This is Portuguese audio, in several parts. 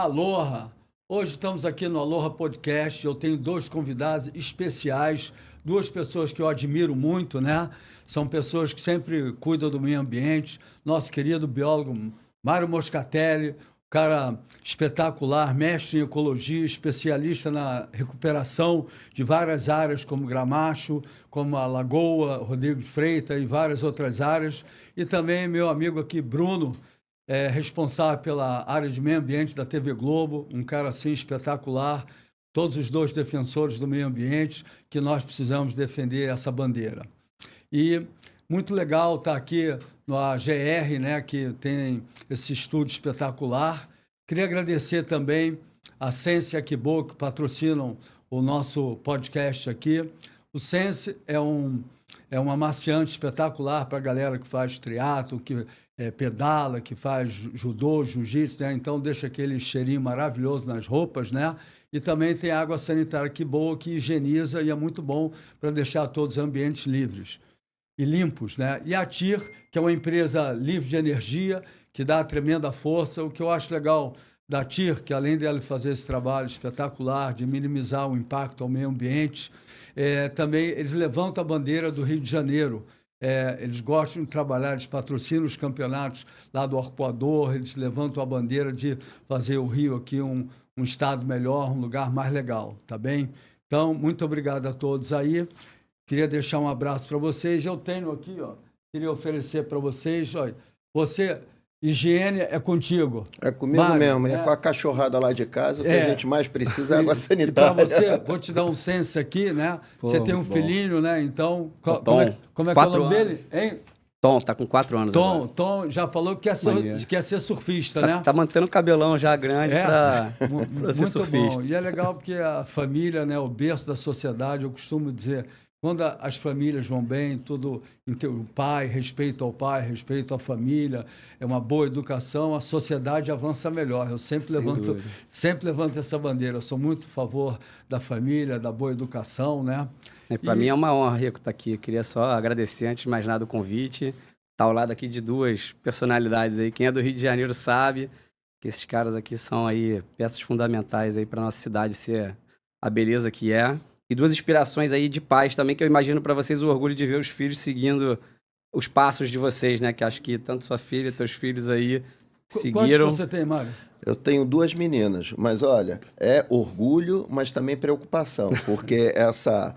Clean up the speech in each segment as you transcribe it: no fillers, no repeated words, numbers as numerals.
Aloha! Hoje estamos aqui no Aloha Podcast. Eu tenho dois convidados especiais, duas pessoas que eu admiro muito, né? São pessoas que sempre cuidam do meio ambiente. Nosso querido biólogo Mário Moscatelli, cara espetacular, mestre em ecologia, especialista na recuperação de várias áreas, como Gramacho, como a Lagoa, Rodrigo de Freitas e várias outras áreas. E também meu amigo aqui, Bruno, responsável pela área de meio ambiente da TV Globo, um cara assim espetacular, todos os dois defensores do meio ambiente, que nós precisamos defender essa bandeira. E muito legal estar aqui no AGR, né, que tem esse estúdio espetacular. Queria agradecer também a Sense e a Kibo, que patrocinam o nosso podcast aqui. O Sense é um amaciante espetacular para a galera que faz triatlo, que pedala, que faz judô, jiu-jitsu, né? Então deixa aquele cheirinho maravilhoso nas roupas, né? E também tem água sanitária que boa, que higieniza e é muito bom para deixar todos os ambientes livres e limpos, né? E a TIR, que é uma empresa livre de energia, que dá tremenda força. O que eu acho legal da TIR, que além dela fazer esse trabalho espetacular de minimizar o impacto ao meio ambiente, também eles levantam a bandeira do Rio de Janeiro. Eles gostam de trabalhar, eles patrocinam os campeonatos lá do Arpoador, eles levantam a bandeira de fazer o Rio aqui um estado melhor, um lugar mais legal, tá bem? Então, muito obrigado a todos aí. Queria deixar um abraço para vocês. Eu tenho aqui, ó, queria oferecer para vocês, olha, você... Higiene é contigo. É comigo Mário, mesmo, é com a cachorrada lá de casa, o que a gente mais precisa é água E sanitária. para você, vou te dar um senso aqui, né? Pô, você tem um muito filhinho, né? Então, como é que é o nome dele? Hein? Tom, tá com 4 anos agora. Tom já falou que quer ser surfista, né? Tá mantendo o cabelão já grande pra ser Muito surfista. bom. E é legal porque a família, né, o berço da sociedade, eu costumo dizer, quando as famílias vão bem, tudo, o pai, respeito ao pai, respeito à família, é uma boa educação, a sociedade avança melhor. Eu sempre levanto essa bandeira. Eu sou muito a favor da família, da boa educação, né? Para mim é uma honra, Rico, estar aqui. Eu queria só agradecer, antes de mais nada, o convite. Estar ao lado aqui de duas personalidades aí. Quem é do Rio de Janeiro sabe que esses caras aqui são aí peças fundamentais aí para nossa cidade ser a beleza que é. E duas inspirações aí de pais também, que eu imagino para vocês o orgulho de ver os filhos seguindo os passos de vocês, né? Que acho que tanto sua filha, teus filhos aí seguiram. Quantos você tem, Mário? Eu tenho 2 meninas, mas olha, é orgulho, mas também preocupação, porque essa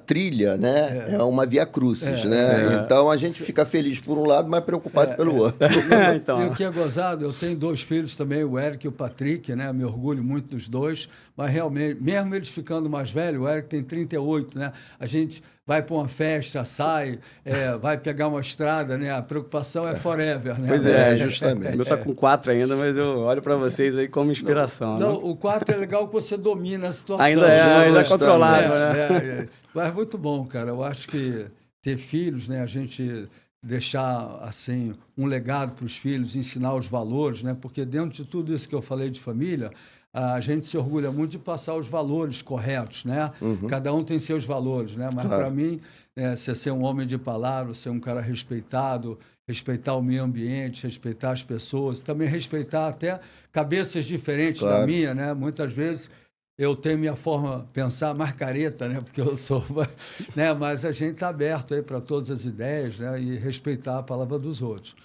trilha, né, é uma via crucis, né? Então a gente fica feliz por um lado, mas preocupado pelo outro. Então. E o que é gozado, eu tenho 2 filhos também, o Eric e o Patrick, né? Me orgulho muito dos dois, mas realmente, mesmo eles ficando mais velhos, o Eric tem 38, né? A gente vai para uma festa, sai, vai pegar uma estrada, né? A preocupação é forever, né? Pois é, justamente. O meu tá com 4 ainda, mas eu olho para vocês aí como inspiração. Não, né? O 4 é legal que você domina a situação. Ainda é controlado, né? Mas muito bom, cara. Eu acho que ter filhos, né? A gente deixar, assim, um legado para os filhos, ensinar os valores, né? Porque dentro de tudo isso que eu falei de família, a gente se orgulha muito de passar os valores corretos, né? Uhum. Cada um tem seus valores, né? Mas, para mim, você ser um homem de palavra, ser um cara respeitado, respeitar o meio ambiente, respeitar as pessoas, também respeitar até cabeças diferentes da minha, né? Muitas vezes eu tenho minha forma de pensar mais careta, né? Porque eu sou... né? Mas a gente está aberto aí para todas as ideias, né? E respeitar a palavra dos outros.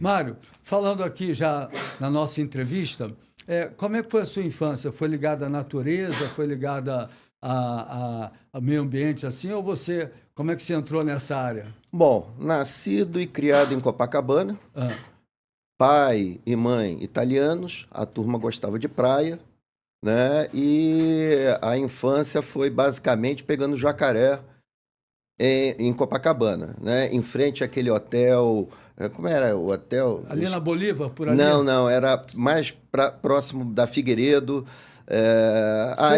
Mário, falando aqui já na nossa entrevista... como é que foi a sua infância? Foi ligada à natureza? Foi ligada ao meio ambiente assim? Ou você, como é que você entrou nessa área? Bom, nascido e criado em Copacabana, pai e mãe italianos, a turma gostava de praia, né? E a infância foi basicamente pegando jacaré em Copacabana, né? Em frente àquele hotel... Como era o hotel? Ali na Bolívar, por ali? Não, era mais próximo da Figueiredo.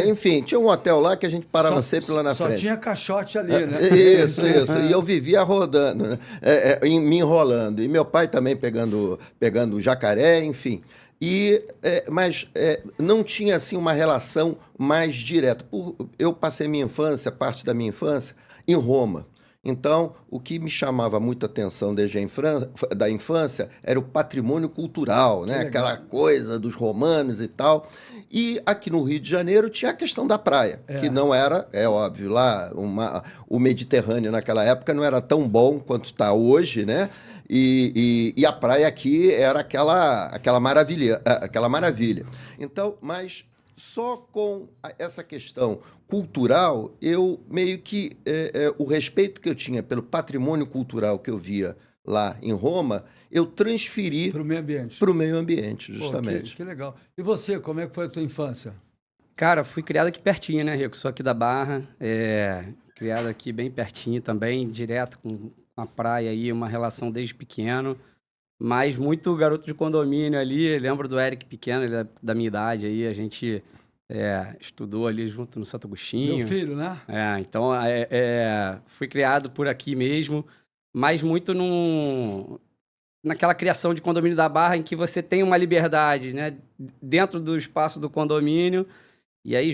Enfim, tinha um hotel lá que a gente parava sempre lá na frente. Só tinha caixote ali, né? Isso. E eu vivia rodando, né? Me enrolando. E meu pai também pegando jacaré, enfim. Mas não tinha assim uma relação mais direta. Eu passei minha infância, parte da minha infância, em Roma. Então, o que me chamava muita atenção desde da infância era o patrimônio cultural, né? Aquela coisa dos romanos e tal. E aqui no Rio de Janeiro tinha a questão da praia, que não era, é óbvio, lá o Mediterrâneo naquela época não era tão bom quanto está hoje, né? E a praia aqui era aquela maravilha. Então, mas só com essa questão cultural, eu meio que o respeito que eu tinha pelo patrimônio cultural que eu via lá em Roma, eu transferi para o meio ambiente. Para o meio ambiente, justamente. Pô, que legal. E você, como é que foi a tua infância? Cara, fui criado aqui pertinho, né, Rico? Sou aqui da Barra, criado aqui bem pertinho também, direto com a praia aí, uma relação desde pequeno. Mas muito garoto de condomínio ali, lembro do Eric pequeno, ele é da minha idade aí, a gente estudou ali junto no Santo Agostinho. Meu filho, né? Então fui criado por aqui mesmo, mas muito naquela criação de condomínio da Barra em que você tem uma liberdade, né? Dentro do espaço do condomínio, e aí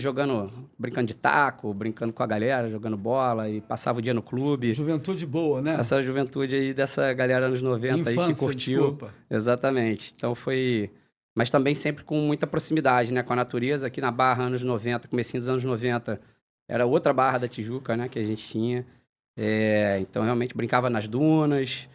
brincando de taco, brincando com a galera, jogando bola, e passava o dia no clube. Juventude boa, né? Essa juventude aí dessa galera anos 90 Infância, aí que curtiu. Desculpa. Exatamente. Então foi... Mas também sempre com muita proximidade, né? Com a natureza. Aqui na Barra, anos 90, comecinho dos anos 90, era outra Barra da Tijuca, né? Que a gente tinha. Então, realmente, brincava nas dunas,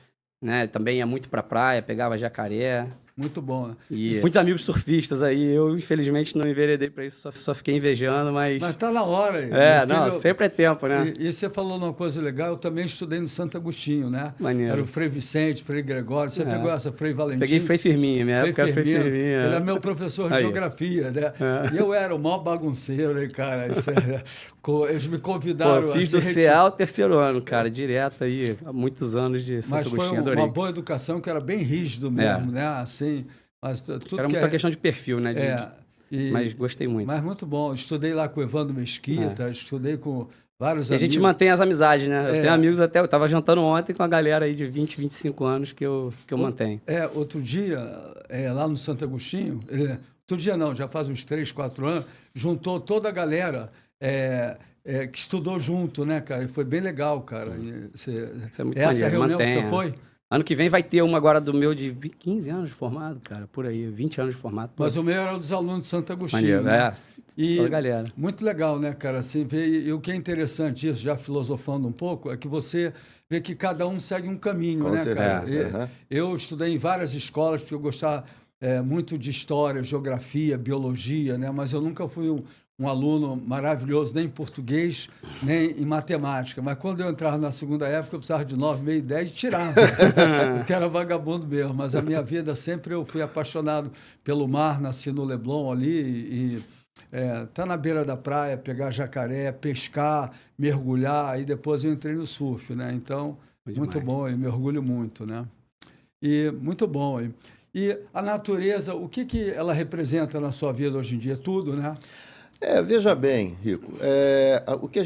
né? Também ia muito pra praia, pegava jacaré. Muito bom, né? E muitos amigos surfistas aí. Eu, infelizmente, não enveredei pra isso, só fiquei invejando, mas... Mas tá na hora aí. Sempre é tempo, né? E você falou numa coisa legal, eu também estudei no Santo Agostinho, né? Maneiro. Era o Frei Vicente, Frei Gregório. Você pegou essa Frei Valentim? Peguei Frei Firminha, minha época era Frei Firminha. Ele era meu professor de geografia, né? E eu era o maior bagunceiro aí, cara. Eles me convidaram... Pô, fiz do CA o terceiro ano, cara, direto aí, há muitos anos de Santo Agostinho, adorei. Mas foi uma boa educação, que era bem rígido mesmo, né? Assim... Mas tudo era muita questão de perfil, né? Mas gostei muito. Mas muito bom. Estudei lá com o Evandro Mesquita, estudei com vários amigos. A gente mantém as amizades, né? Eu tenho amigos eu estava jantando ontem com a galera aí de 20, 25 anos que eu mantenho. Outro dia, lá no Santo Agostinho, outro dia não, já faz uns 3, 4 anos, juntou toda a galera que estudou junto, né, cara? E foi bem legal, cara. Isso é muito essa maneiro, reunião que você foi? Ano que vem vai ter uma agora do meu de 15 anos de formado, cara, por aí, 20 anos de formado. Mas o meu era dos alunos de Santo Agostinho, maneiro, né? Só a galera. Muito legal, né, cara? Assim, e o que é interessante, isso, já filosofando um pouco, é que você vê que cada um segue um caminho, né, cara? Eu estudei em várias escolas, porque eu gostava muito de história, geografia, biologia, né? Mas eu nunca fui um aluno maravilhoso, nem em português, nem em matemática. Mas quando eu entrava na segunda época, eu precisava de 9, meio, 10 e tirava. Porque era vagabundo mesmo. Mas a minha vida sempre eu fui apaixonado pelo mar, nasci no Leblon ali e tá na beira da praia, pegar jacaré, pescar, mergulhar, e depois eu entrei no surf, né? Então, muito bom, eu mergulho muito, né? E muito bom. E a natureza, o que ela representa na sua vida hoje em dia? Tudo, né? Veja bem, Rico, o que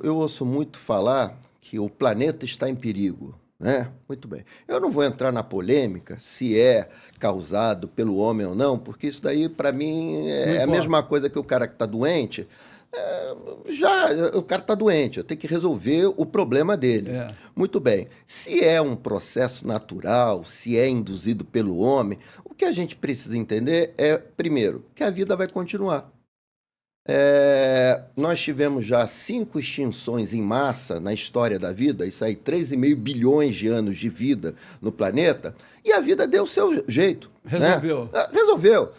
eu ouço muito falar que o planeta está em perigo, né? Muito bem. Eu não vou entrar na polêmica se é causado pelo homem ou não, porque isso daí, para mim, é a mesma coisa que o cara que está doente. O cara está doente, eu tenho que resolver o problema dele. Muito bem. Se é um processo natural, se é induzido pelo homem, o que a gente precisa entender é, primeiro, que a vida vai continuar. Nós tivemos já 5 extinções em massa na história da vida, isso aí, 3,5 bilhões de anos de vida no planeta, e a vida deu o seu jeito. Resolveu. Né? Resolveu.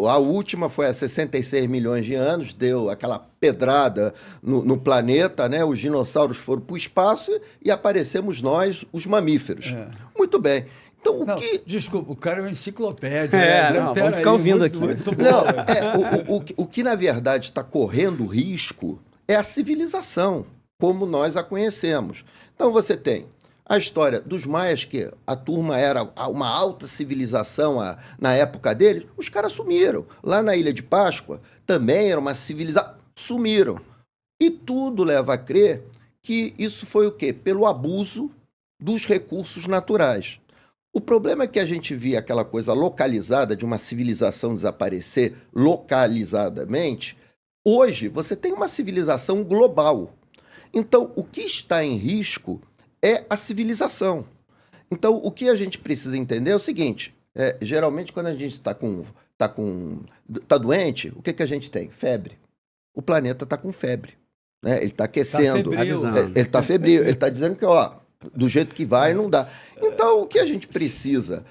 A última foi há 66 milhões de anos, deu aquela pedrada no planeta, né? Os dinossauros foram para o espaço e aparecemos nós, os mamíferos. Muito bem. Então, Desculpa, o cara é uma enciclopédia. Vamos ficar ouvindo aqui. Muito bom. O que, na verdade, está correndo risco é a civilização, como nós a conhecemos. Então, você tem a história dos maias, que a turma era uma alta civilização na época deles, os caras sumiram. Lá na Ilha de Páscoa, também era uma civilização, sumiram. E tudo leva a crer que isso foi o quê? Pelo abuso dos recursos naturais. O problema é que a gente via aquela coisa localizada de uma civilização desaparecer localizadamente. Hoje, você tem uma civilização global. Então, o que está em risco é a civilização. Então, o que a gente precisa entender é o seguinte, geralmente quando a gente está doente, o que a gente tem? Febre. O planeta está com febre, né? Ele está aquecendo, ele está febril, ele está dizendo que, ó, do jeito que vai, não dá. Então, o que a gente precisa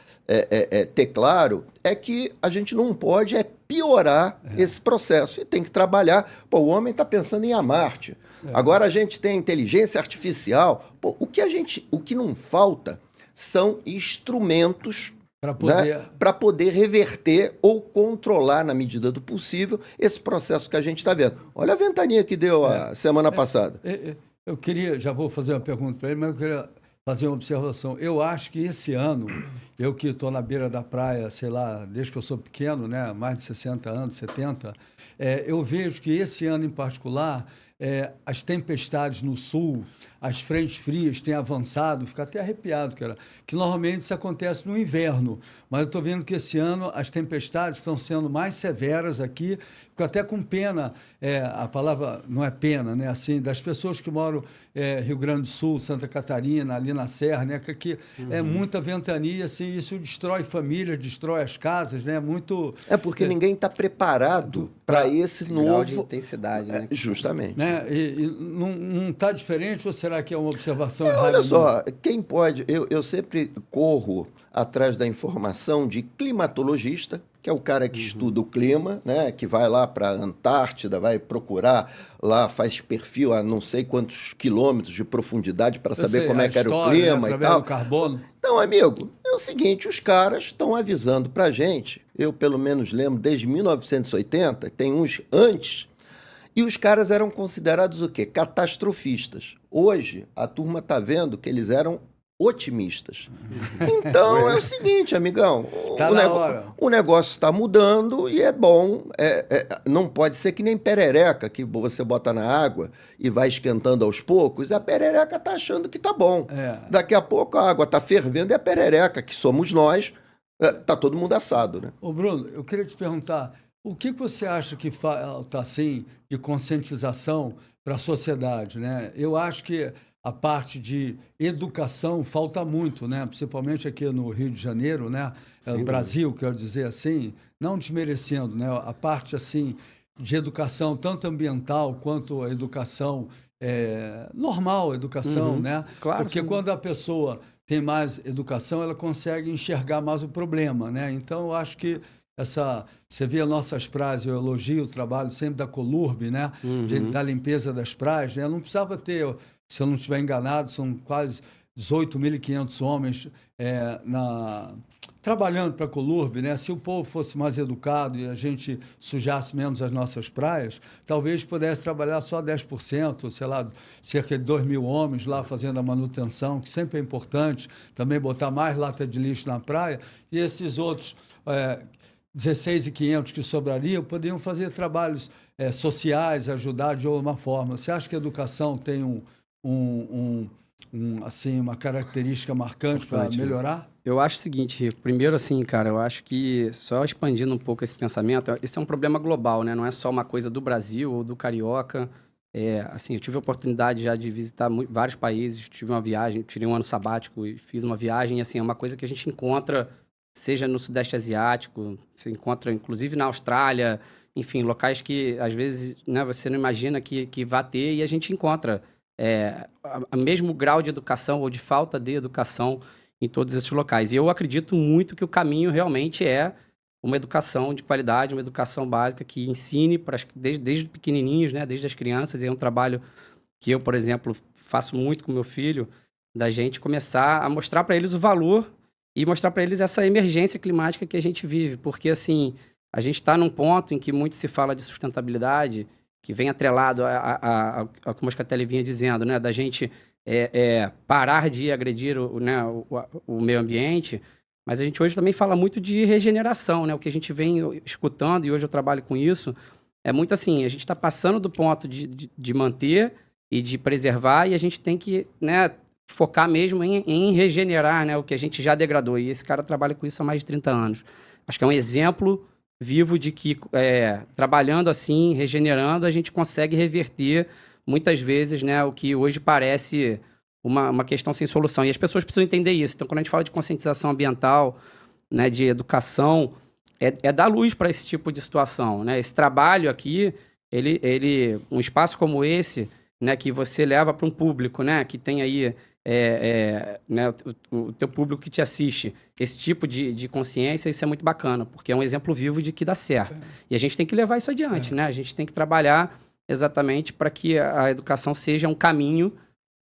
ter claro é que a gente não pode piorar esse processo. E tem que trabalhar. Pô, o homem está pensando em ir a Marte. Agora a gente tem inteligência artificial. Pô, o que não falta são instrumentos para poder reverter ou controlar, na medida do possível, esse processo que a gente está vendo. Olha a ventania que deu a semana passada. Eu queria, já vou fazer uma pergunta para ele, mas eu queria fazer uma observação. Eu acho que esse ano, eu que estou na beira da praia, sei lá, desde que eu sou pequeno, né, mais de 60 anos, 70, eu vejo que esse ano em particular, as tempestades no sul, as frentes frias têm avançado, fico até arrepiado, cara, que normalmente isso acontece no inverno, mas eu estou vendo que esse ano as tempestades estão sendo mais severas aqui, fico até com pena, a palavra não é pena, né, assim, das pessoas que moram Rio Grande do Sul, Santa Catarina, ali na Serra, né, que aqui é muita ventania, assim, isso destrói famílias, destrói as casas, né, muito... porque ninguém está preparado para esse novo... grau de intensidade, né? Justamente. Né? E não está diferente ou será que é uma observação errada? Olha só, quem pode... Eu sempre corro atrás da informação de climatologista, que é o cara que estuda o clima, né? Que vai lá para a Antártida, vai procurar lá, faz perfil a não sei quantos quilômetros de profundidade para saber como é que era o clima, né? E tal. Do carbono. Então, amigo, é o seguinte, os caras estão avisando para a gente, eu pelo menos lembro desde 1980, tem uns antes, e os caras eram considerados o quê? Catastrofistas. Hoje, a turma está vendo que eles eram otimistas. Então, é o seguinte, amigão, o negócio está mudando e é bom. Não pode ser que nem perereca, que você bota na água e vai esquentando aos poucos, a perereca está achando que está bom. Daqui a pouco a água está fervendo e a perereca, que somos nós, está todo mundo assado, né? Ô Bruno, eu queria te perguntar, o que você acha que falta, assim, de conscientização para a sociedade, né? Eu acho que a parte de educação falta muito, né? Principalmente aqui no Rio de Janeiro, né? No Brasil, quero dizer assim, não desmerecendo, né? A parte assim de educação, tanto ambiental quanto a educação normal, educação, né? Claro, porque sim. quando a pessoa tem mais educação, ela consegue enxergar mais o problema, né? Então, eu acho que você vê as nossas praias, eu elogio o trabalho sempre da Colurb, né? Da limpeza das praias, né? Não precisava ter, se eu não estiver enganado, são quase 18.500 homens trabalhando para a Colurb, né? Se o povo fosse mais educado e a gente sujasse menos as nossas praias, talvez pudesse trabalhar só 10%, sei lá, cerca de 2.000 homens lá fazendo a manutenção, que sempre é importante, também botar mais lata de lixo na praia, e esses outros 16.500 que sobrariam poderiam fazer trabalhos sociais, ajudar de alguma forma. Você acha que a educação tem assim, uma característica marcante para melhorar? Eu acho o seguinte, Rico. Primeiro, assim, cara, eu acho que só expandindo um pouco esse pensamento, esse é um problema global, né? Não é só uma coisa do Brasil ou do carioca. Assim, eu tive a oportunidade já de visitar vários países, tive uma viagem, tirei um ano sabático e fiz uma viagem, assim, é uma coisa que a gente encontra, seja no Sudeste Asiático, você encontra inclusive na Austrália, enfim, locais que às vezes, né, você não imagina que vá ter e a gente encontra o mesmo grau de educação ou de falta de educação em todos esses locais. E eu acredito muito que o caminho realmente é uma educação de qualidade, uma educação básica que ensine desde pequenininhos, né, desde as crianças. E é um trabalho que eu, por exemplo, faço muito com meu filho, da gente começar a mostrar para eles o valor e mostrar para eles essa emergência climática que a gente vive. Porque, assim, a gente está num ponto em que muito se fala de sustentabilidade, que vem atrelado a como a Scatelli vinha dizendo, né, da gente parar de agredir o meio ambiente, mas a gente hoje também fala muito de regeneração, né, o que a gente vem escutando, e hoje eu trabalho com isso, é muito assim, a gente está passando do ponto de manter e de preservar, e a gente tem que, né, focar mesmo em regenerar, né, o que a gente já degradou, e esse cara trabalha com isso há mais de 30 anos. Acho que é um exemplo vivo de que, trabalhando assim, regenerando, a gente consegue reverter muitas vezes, né, o que hoje parece uma questão sem solução. E as pessoas precisam entender isso. Então, quando a gente fala de conscientização ambiental, né, de educação, é dar luz para esse tipo de situação, né? Esse trabalho aqui, um espaço como esse, né, que você leva para um público, né, que tem aí né, o teu público que te assiste, esse tipo de consciência, isso é muito bacana, porque é um exemplo vivo de que dá certo. E a gente tem que levar isso adiante, né? A gente tem que trabalhar exatamente para que a educação seja um caminho,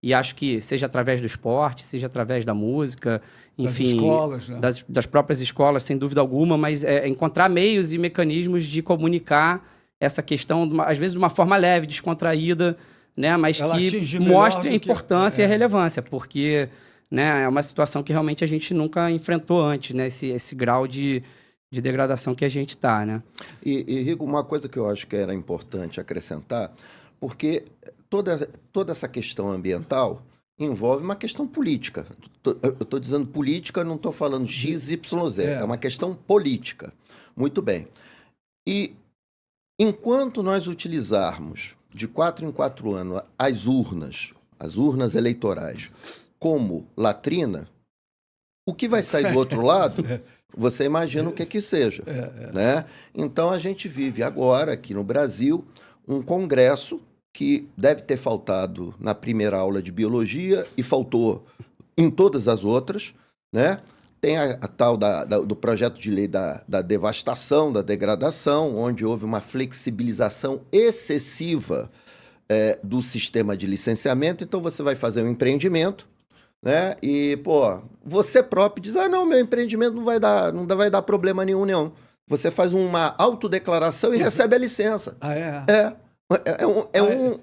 e acho que seja através do esporte, seja através da música, enfim, das escolas, né? das próprias escolas, sem dúvida alguma, mas encontrar meios e mecanismos de comunicar essa questão, às vezes de uma forma leve, descontraída, né, mas ela que mostre a importância e a relevância, porque, né, é uma situação que realmente a gente nunca enfrentou antes, né, esse grau de degradação que a gente está, né? E, Rico, uma coisa que eu acho que era importante acrescentar, porque toda essa questão ambiental envolve uma questão política. Eu estou dizendo política, não estou falando X, Y, Z. É uma questão política. Muito bem. E enquanto nós utilizarmos de 4 em 4 anos as urnas eleitorais, como latrina, o que vai sair do outro lado, você imagina o que seja. Né? Então, a gente vive agora, aqui no Brasil, um congresso que deve ter faltado na primeira aula de biologia e faltou em todas as outras, né? Tem a tal do projeto de lei da devastação, da degradação, onde houve uma flexibilização excessiva do sistema de licenciamento. Então, você vai fazer um empreendimento, né? E, você próprio diz, não, meu empreendimento não vai dar problema nenhum, não. Você faz uma autodeclaração e recebe a licença.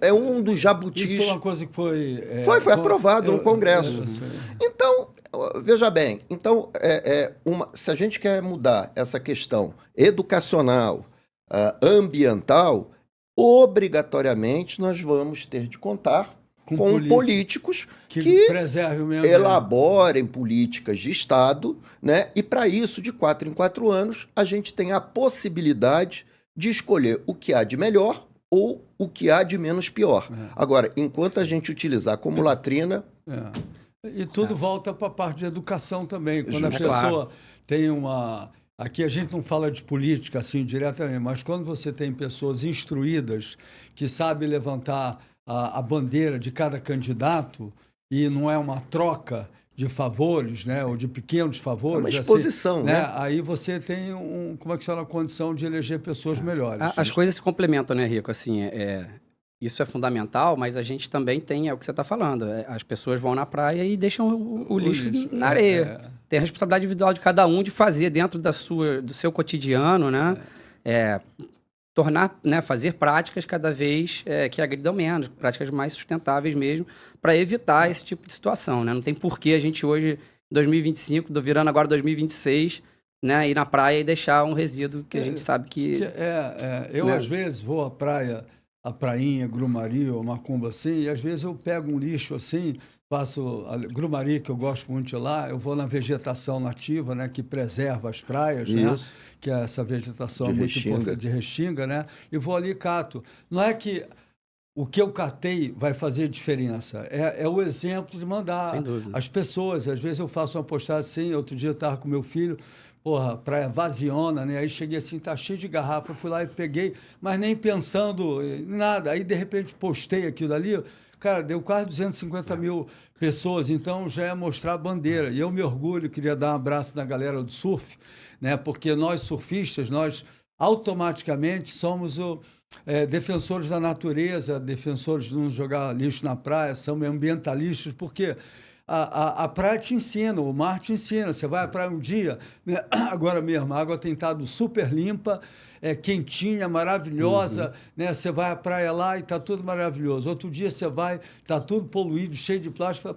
É um dos jabutis. Isso foi uma coisa que foi aprovado no Congresso. Então, veja bem, se a gente quer mudar essa questão educacional, ambiental, obrigatoriamente nós vamos ter de contar com políticos que preservem o meio ambiente, elaborem políticas de Estado, né? E para isso, de 4 em 4 anos, a gente tem a possibilidade de escolher o que há de melhor ou o que há de menos pior. Agora, enquanto a gente utilizar como latrina... E tudo volta para a parte de educação também. Quando a pessoa tem uma... Aqui a gente não fala de política assim diretamente, mas quando você tem pessoas instruídas que sabem levantar a bandeira de cada candidato e não é uma troca de favores, né, ou de pequenos favores. É uma exposição, assim, né? Aí você tem como é que chama, a condição de eleger pessoas melhores. As coisas se complementam, né, Rico? Assim, isso é fundamental, mas a gente também tem, é o que você está falando, as pessoas vão na praia e deixam o lixo na areia. Tem a responsabilidade individual de cada um de fazer dentro do seu cotidiano, né? Fazer práticas cada vez que agridam menos, práticas mais sustentáveis mesmo, para evitar esse tipo de situação, né? Não tem porquê a gente hoje, 2025, virando agora 2026, né, ir na praia e deixar um resíduo que a gente sabe que... Eu, às vezes, vou à praia, a prainha, Grumari ou Macumba, assim, e às vezes eu pego um lixo assim, faço a Grumari, que eu gosto muito de lá, eu vou na vegetação nativa, né, que preserva as praias, né, que é essa vegetação de muito importante, de restinga, né, e vou ali e cato. Não é que o que eu catei vai fazer diferença, é o exemplo de mandar as pessoas. Às vezes eu faço uma postagem assim, outro dia eu estava com meu filho, praia vaziona, né? Aí cheguei assim, tá cheio de garrafa, fui lá e peguei, mas nem pensando em nada. Aí, de repente, postei aquilo ali, cara, deu quase 250 mil pessoas, então já é mostrar a bandeira. E eu me orgulho, queria dar um abraço na galera do surf, né? Porque nós, surfistas, nós automaticamente somos defensores da natureza, defensores de não jogar lixo na praia, somos ambientalistas, porque... A praia te ensina, o mar te ensina. Você vai à praia um dia, né? Agora mesmo, a água tem estado super limpa, quentinha, maravilhosa, né? Você vai à praia lá e está tudo maravilhoso. Outro dia você vai, está tudo poluído, cheio de plástico,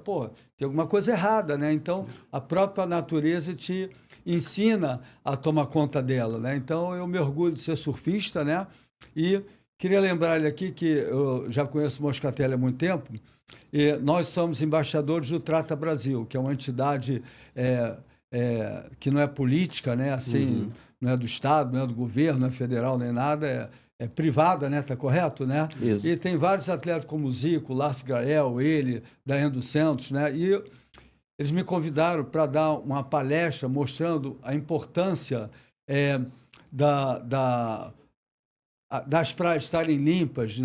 tem alguma coisa errada, né? Então, a própria natureza te ensina a tomar conta dela, né? Então, eu me orgulho de ser surfista, né? E queria lembrar ele aqui que eu já conheço o Moscatelli há muito tempo. E nós somos embaixadores do Trata Brasil, que é uma entidade que não é política, né? Assim, não é do Estado, não é do governo, não é federal, nem nada, é privada, né? Tá correto, né? Isso. E tem vários atletas como o Zico, o Lars Grael, ele, Daiane dos Santos, né? E eles me convidaram para dar uma palestra mostrando a importância das praias estarem limpas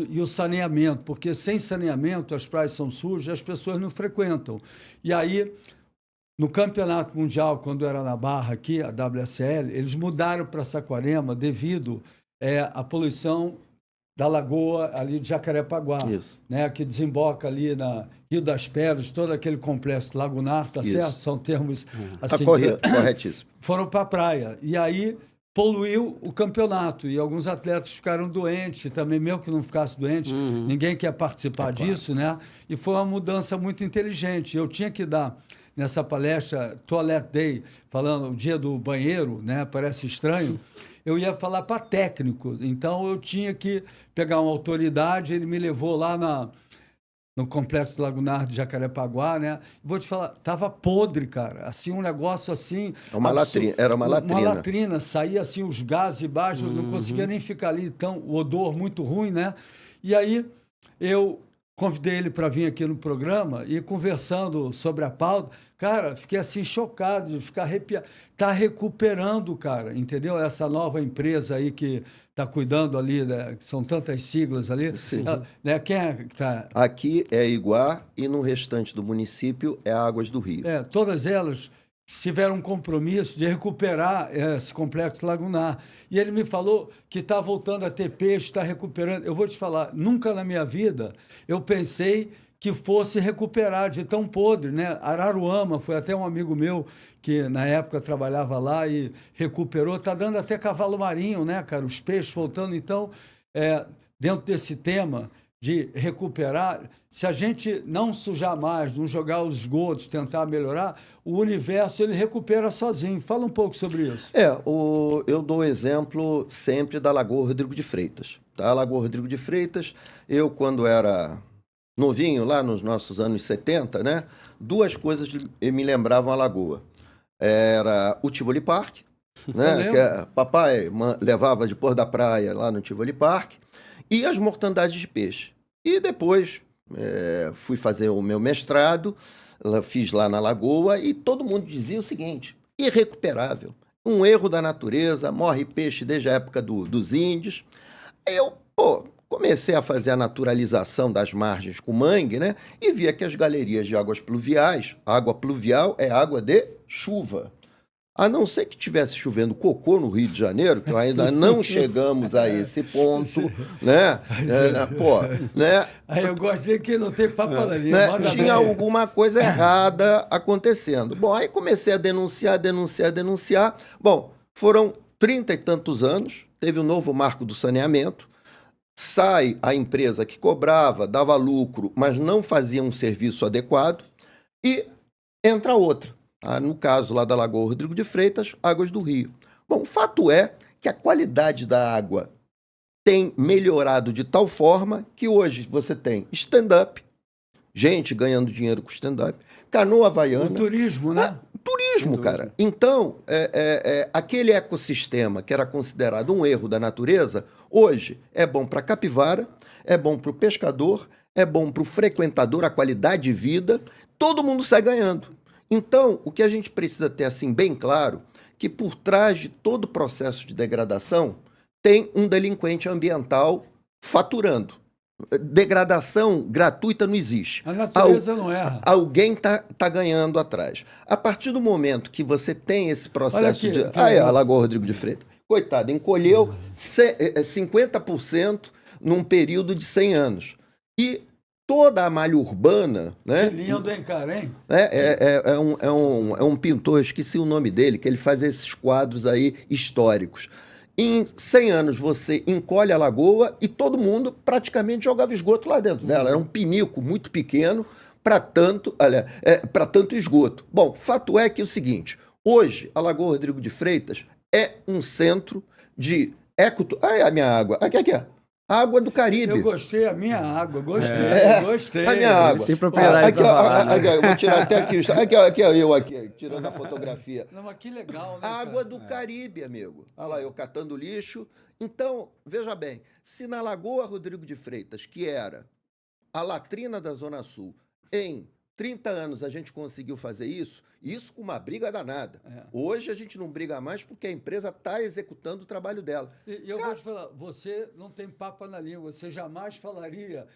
e o saneamento, porque sem saneamento as praias são sujas e as pessoas não frequentam. E aí, no Campeonato Mundial, quando era na Barra aqui, a WSL, eles mudaram para Saquarema devido à poluição da lagoa ali de Jacarepaguá, né, que desemboca ali na Rio das Pedras, todo aquele complexo lagunar, tá certo? São termos assim. Tá corretíssimo. Foram para a praia. E aí poluiu o campeonato e alguns atletas ficaram doentes, e também mesmo que não ficasse doente, ninguém quer participar disso, né? E foi uma mudança muito inteligente. Eu tinha que dar nessa palestra Toilet Day, falando o dia do banheiro, né? Parece estranho. Eu ia falar para técnico, então eu tinha que pegar uma autoridade, ele me levou lá no Complexo Lagunar de Jacarepaguá, né? Vou te falar, tava podre, cara. Assim, um negócio assim... Era uma latrina. Uma latrina, saía assim os gases embaixo, não conseguia nem ficar ali, então o odor muito ruim, né? E aí eu convidei ele para vir aqui no programa e conversando sobre a pauta, cara, fiquei assim chocado de ficar arrepiado. Está recuperando, cara, entendeu? Essa nova empresa aí que está cuidando ali, né? São tantas siglas ali. Sim. Né? Quem é que está... Aqui é Iguá e no restante do município é Águas do Rio. Todas elas tiveram um compromisso de recuperar esse complexo lagunar. E ele me falou que está voltando a ter peixe, está recuperando. Eu vou te falar, nunca na minha vida eu pensei que fosse recuperar de tão podre, né? Araruama, foi até um amigo meu que na época trabalhava lá e recuperou. Está dando até cavalo marinho, né, cara? Os peixes voltando. Então, dentro desse tema de recuperar, se a gente não sujar mais, não jogar os esgotos, tentar melhorar, o universo ele recupera sozinho. Fala um pouco sobre isso. Eu dou exemplo sempre da Lagoa Rodrigo de Freitas. Tá? A Lagoa Rodrigo de Freitas, eu quando era novinho, lá nos nossos anos 70, né? Duas coisas me lembravam a lagoa. Era o Tivoli Park, né? Que papai levava de Pôr da Praia lá no Tivoli Park, e as mortandades de peixe. E depois fui fazer o meu mestrado, fiz lá na Lagoa, e todo mundo dizia o seguinte: irrecuperável, um erro da natureza, morre peixe desde a época dos índios. Aí eu, comecei a fazer a naturalização das margens com mangue, né? E via que as galerias de águas pluviais, água pluvial é água de chuva. A não ser que estivesse chovendo cocô no Rio de Janeiro, que ainda não chegamos a esse ponto, né? Né? Aí eu gostei que não tem papo na linha. Né? Tinha alguma coisa errada acontecendo. Bom, aí comecei a denunciar. Bom, foram 30 e tantos anos, teve o novo marco do saneamento, sai a empresa que cobrava, dava lucro, mas não fazia um serviço adequado, e entra outra. No caso lá da Lagoa Rodrigo de Freitas, Águas do Rio. Bom, o fato é que a qualidade da água tem melhorado de tal forma que hoje você tem stand-up, gente ganhando dinheiro com stand-up, canoa havaiana. O turismo, né? Turismo, cara. Então, aquele ecossistema que era considerado um erro da natureza, hoje é bom para a capivara, é bom para o pescador, é bom para o frequentador, a qualidade de vida, todo mundo sai ganhando. Então, o que a gente precisa ter assim bem claro, que por trás de todo o processo de degradação tem um delinquente ambiental faturando. Degradação gratuita não existe. A natureza não erra. Alguém tá ganhando atrás. A partir do momento que você tem esse processo a Lagoa Rodrigo de Freitas. Coitado, encolheu 50% num período de 100 anos. E toda a malha urbana, né? Que lindo, hein, cara, hein? É um pintor, eu esqueci o nome dele, que ele faz esses quadros aí históricos. Em 100 anos você encolhe a lagoa e todo mundo praticamente jogava esgoto lá dentro dela. Era um pinico muito pequeno para tanto esgoto. Bom, fato é que é o seguinte, hoje a Lagoa Rodrigo de Freitas é um centro de a minha água. Aqui. Água do Caribe. Eu gostei, a minha água, gostei, gostei. A minha água. Tem propriedade Aqui, pra ó, falar, né? aqui, ó, eu vou tirar até aqui. Aqui, ó, eu aqui, tirando a fotografia. Não, mas que legal, né? Água cara? do Caribe, amigo. Olha lá, eu catando lixo. Então, veja bem, se na Lagoa Rodrigo de Freitas, que era a latrina da Zona Sul, em 30 anos a gente conseguiu fazer isso com uma briga danada. Hoje a gente não briga mais porque a empresa está executando o trabalho dela. E eu vou te falar, você não tem papo na língua, você jamais falaria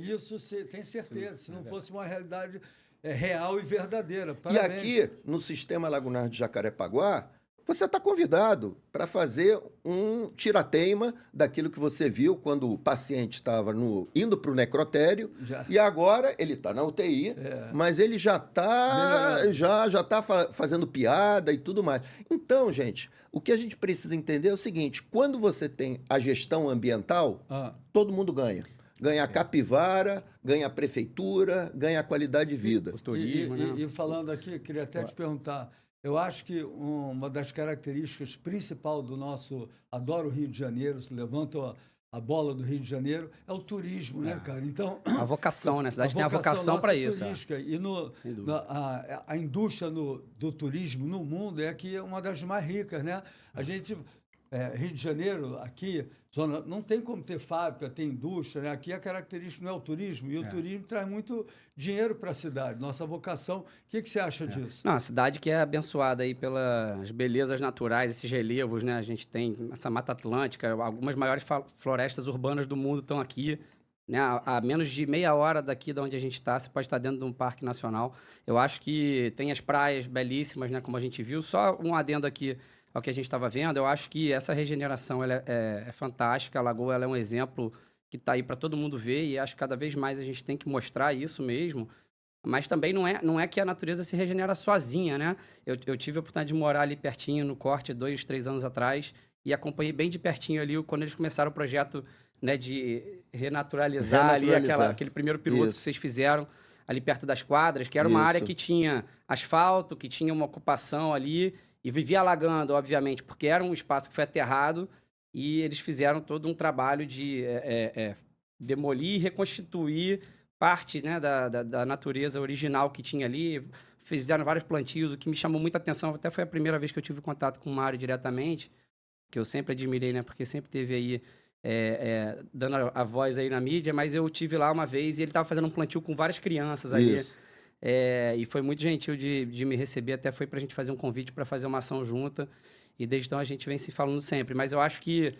isso, você tem certeza, se não fosse uma realidade real e verdadeira. Parabéns. E aqui, no Sistema Lagunar de Jacarepaguá, você está convidado para fazer um tira-teima daquilo que você viu quando o paciente estava indo para o necrotério, e agora ele está na UTI, mas ele já está fazendo piada e tudo mais. Então, gente, o que a gente precisa entender é o seguinte, quando você tem a gestão ambiental, todo mundo ganha. Ganha a capivara, ganha a prefeitura, ganha a qualidade de vida. O turismo, né? E falando aqui, queria até te perguntar, eu acho que uma das características principais do nosso Adoro Rio de Janeiro, se levanta a bola do Rio de Janeiro, é o turismo, né, cara? Então, a vocação, né? A cidade tem a vocação para isso. Turística. E a indústria do turismo no mundo é aqui uma das mais ricas, né? A gente... Rio de Janeiro, aqui, zona, não tem como ter fábrica, ter indústria, né? Aqui a característica não é o turismo, e o turismo traz muito dinheiro para a cidade, nossa vocação. O que você acha disso? Não, a cidade que é abençoada aí pelas belezas naturais, esses relevos, né? A gente tem essa Mata Atlântica, algumas maiores florestas urbanas do mundo estão aqui, né? A menos de meia hora daqui de onde a gente está, você pode estar dentro de um parque nacional. Eu acho que tem as praias belíssimas, né? Como a gente viu. Só um adendo aqui ao que a gente estava vendo, eu acho que essa regeneração ela é fantástica, a Lagoa ela é um exemplo que está aí para todo mundo ver e acho que cada vez mais a gente tem que mostrar isso mesmo, mas também não é que a natureza se regenera sozinha, né? Eu tive a oportunidade de morar ali pertinho, no Corte, 2, 3 anos atrás, e acompanhei bem de pertinho ali quando eles começaram o projeto, né, de renaturalizar ali aquele primeiro piloto que vocês fizeram ali perto das quadras, que era uma área que tinha asfalto, que tinha uma ocupação ali, e vivia alagando, obviamente, porque era um espaço que foi aterrado e eles fizeram todo um trabalho de demolir e reconstituir parte, né, da natureza original que tinha ali. Fizeram vários plantios, o que me chamou muita atenção. Até foi a primeira vez que eu tive contato com o Mário diretamente, que eu sempre admirei, né, porque sempre teve aí dando a voz aí na mídia, mas eu tive lá uma vez e ele estava fazendo um plantio com várias crianças ali. Isso. E foi muito gentil de me receber, até foi para a gente fazer um convite para fazer uma ação junta, e desde então a gente vem se falando sempre. Mas eu acho que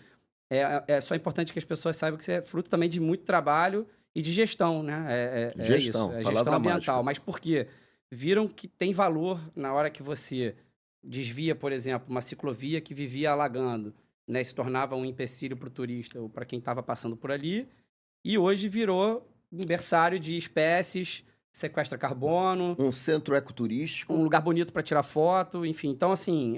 é só importante que as pessoas saibam que isso é fruto também de muito trabalho e de gestão, né? Gestão, isso, palavra gestão ambiental. mágica. Mas por quê? Viram que tem valor na hora que você desvia, por exemplo, uma ciclovia que vivia alagando, né? Se tornava um empecilho para o turista ou para quem estava passando por ali, e hoje virou um berçário de espécies, sequestra carbono. Um centro ecoturístico. Um lugar bonito para tirar foto, enfim. Então, assim,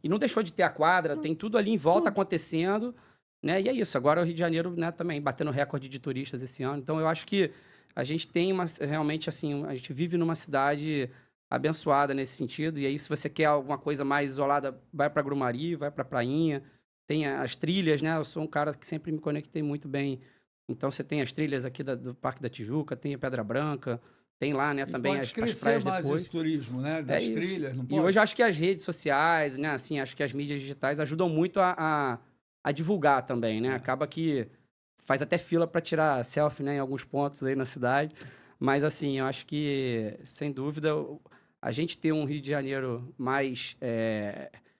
e não deixou de ter a quadra, tem tudo ali em volta acontecendo, né? E é isso. Agora o Rio de Janeiro, né, também batendo recorde de turistas esse ano. Então, eu acho que a gente tem realmente, assim, a gente vive numa cidade abençoada nesse sentido. E aí, se você quer alguma coisa mais isolada, vai para Grumari, vai para Prainha. Tem as trilhas, né? Eu sou um cara que sempre me conectei muito bem. Então, você tem as trilhas aqui do Parque da Tijuca, tem a Pedra Branca, tem lá, né, também pode as crescer praias mais depois. esse turismo, né? Das trilhas, não pode? E hoje eu acho que as redes sociais, né, assim, acho que as mídias digitais ajudam muito a divulgar também, né? Acaba que faz até fila para tirar selfie, né, em alguns pontos aí na cidade. Mas, assim, eu acho que, sem dúvida, a gente ter um Rio de Janeiro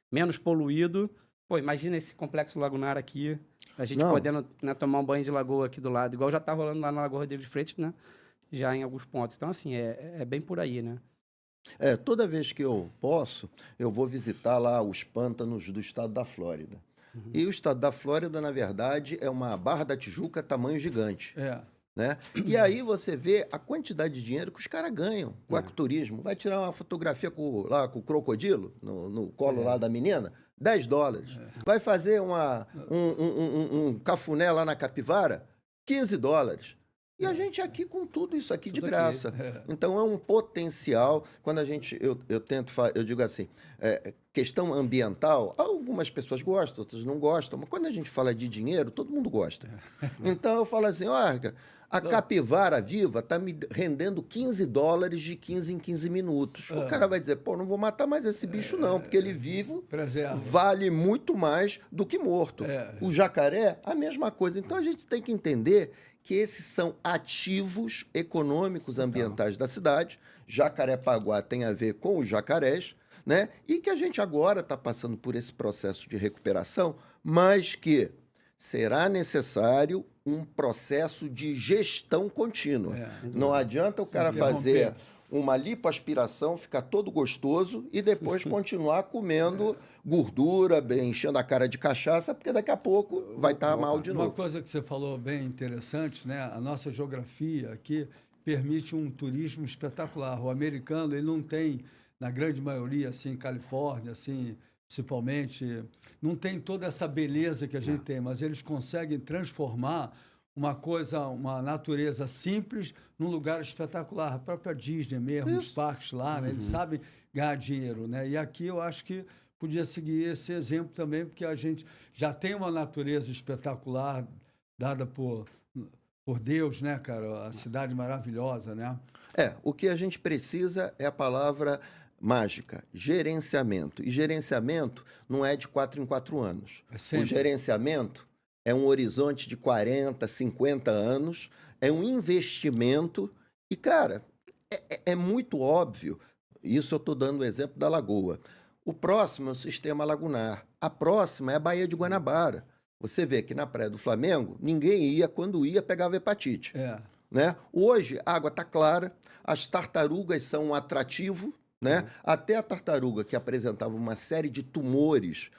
menos poluído. Pô, imagina esse complexo lagunar aqui, a gente podendo, né, tomar um banho de lagoa aqui do lado, igual já tá rolando lá na Lagoa Rodrigo de Freitas, né? Já em alguns pontos. Então, assim, é bem por aí, né? Toda vez que eu posso, eu vou visitar lá os pântanos do estado da Flórida. E o estado da Flórida, na verdade, é uma Barra da Tijuca tamanho gigante. Né? E aí você vê a quantidade de dinheiro que os caras ganham com o ecoturismo. Vai tirar uma fotografia com o crocodilo, no colo lá da menina, $10. Vai fazer um cafuné lá na capivara, $15. E a gente aqui com tudo isso aqui de graça. Então é um potencial. Quando eu digo assim, questão ambiental, algumas pessoas gostam, outras não gostam, mas quando a gente fala de dinheiro, todo mundo gosta. Então eu falo assim, olha, a capivara viva está me rendendo $15 de 15 em 15 minutos. O cara vai dizer, pô, não vou matar mais esse bicho não, porque ele vivo vale muito mais do que morto. O jacaré, a mesma coisa. Então a gente tem que entender que esses são ativos econômicos ambientais da cidade. Jacarepaguá tem a ver com os jacarés, né? E que a gente agora está passando por esse processo de recuperação, mas que será necessário um processo de gestão contínua. Não adianta o cara fazer uma lipoaspiração, ficar todo gostoso e depois continuar comendo gordura, enchendo a cara de cachaça, porque daqui a pouco vai estar mal de novo. Uma coisa que você falou bem interessante, né? A nossa geografia aqui permite um turismo espetacular. O americano, ele não tem, na grande maioria, assim, Califórnia, assim, principalmente, não tem toda essa beleza que a gente tem, mas eles conseguem transformar uma natureza simples num lugar espetacular. A própria Disney mesmo, os parques lá, né? Eles sabem ganhar dinheiro, né? E aqui eu acho que podia seguir esse exemplo também, porque a gente já tem uma natureza espetacular dada por Deus, né, cara? A cidade maravilhosa, né? O que a gente precisa é a palavra mágica, gerenciamento. E gerenciamento não é de 4 em 4 anos. O gerenciamento é um horizonte de 40, 50 anos, é um investimento e, cara, é muito óbvio, isso eu estou dando o exemplo da Lagoa. O próximo é o sistema lagunar, a próxima é a Baía de Guanabara. Você vê que na Praia do Flamengo, ninguém ia, quando ia, pegava hepatite. Né? Hoje, a água está clara, as tartarugas são um atrativo, né? Até a tartaruga que apresentava uma série de tumores,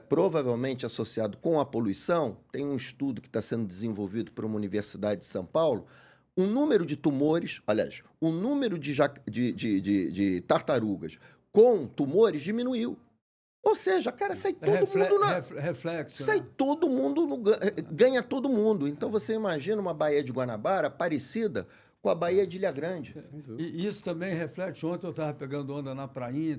provavelmente associado com a poluição, tem um estudo que está sendo desenvolvido por uma universidade de São Paulo, o número de tumores, aliás, o número de tartarugas com tumores diminuiu. Ou seja, cara, sai todo mundo na... Reflexo. Sai todo mundo, ganha todo mundo. Então você imagina uma Baía de Guanabara parecida com a Baía de Ilha Grande. E isso também reflete. Ontem eu estava pegando onda na prainha,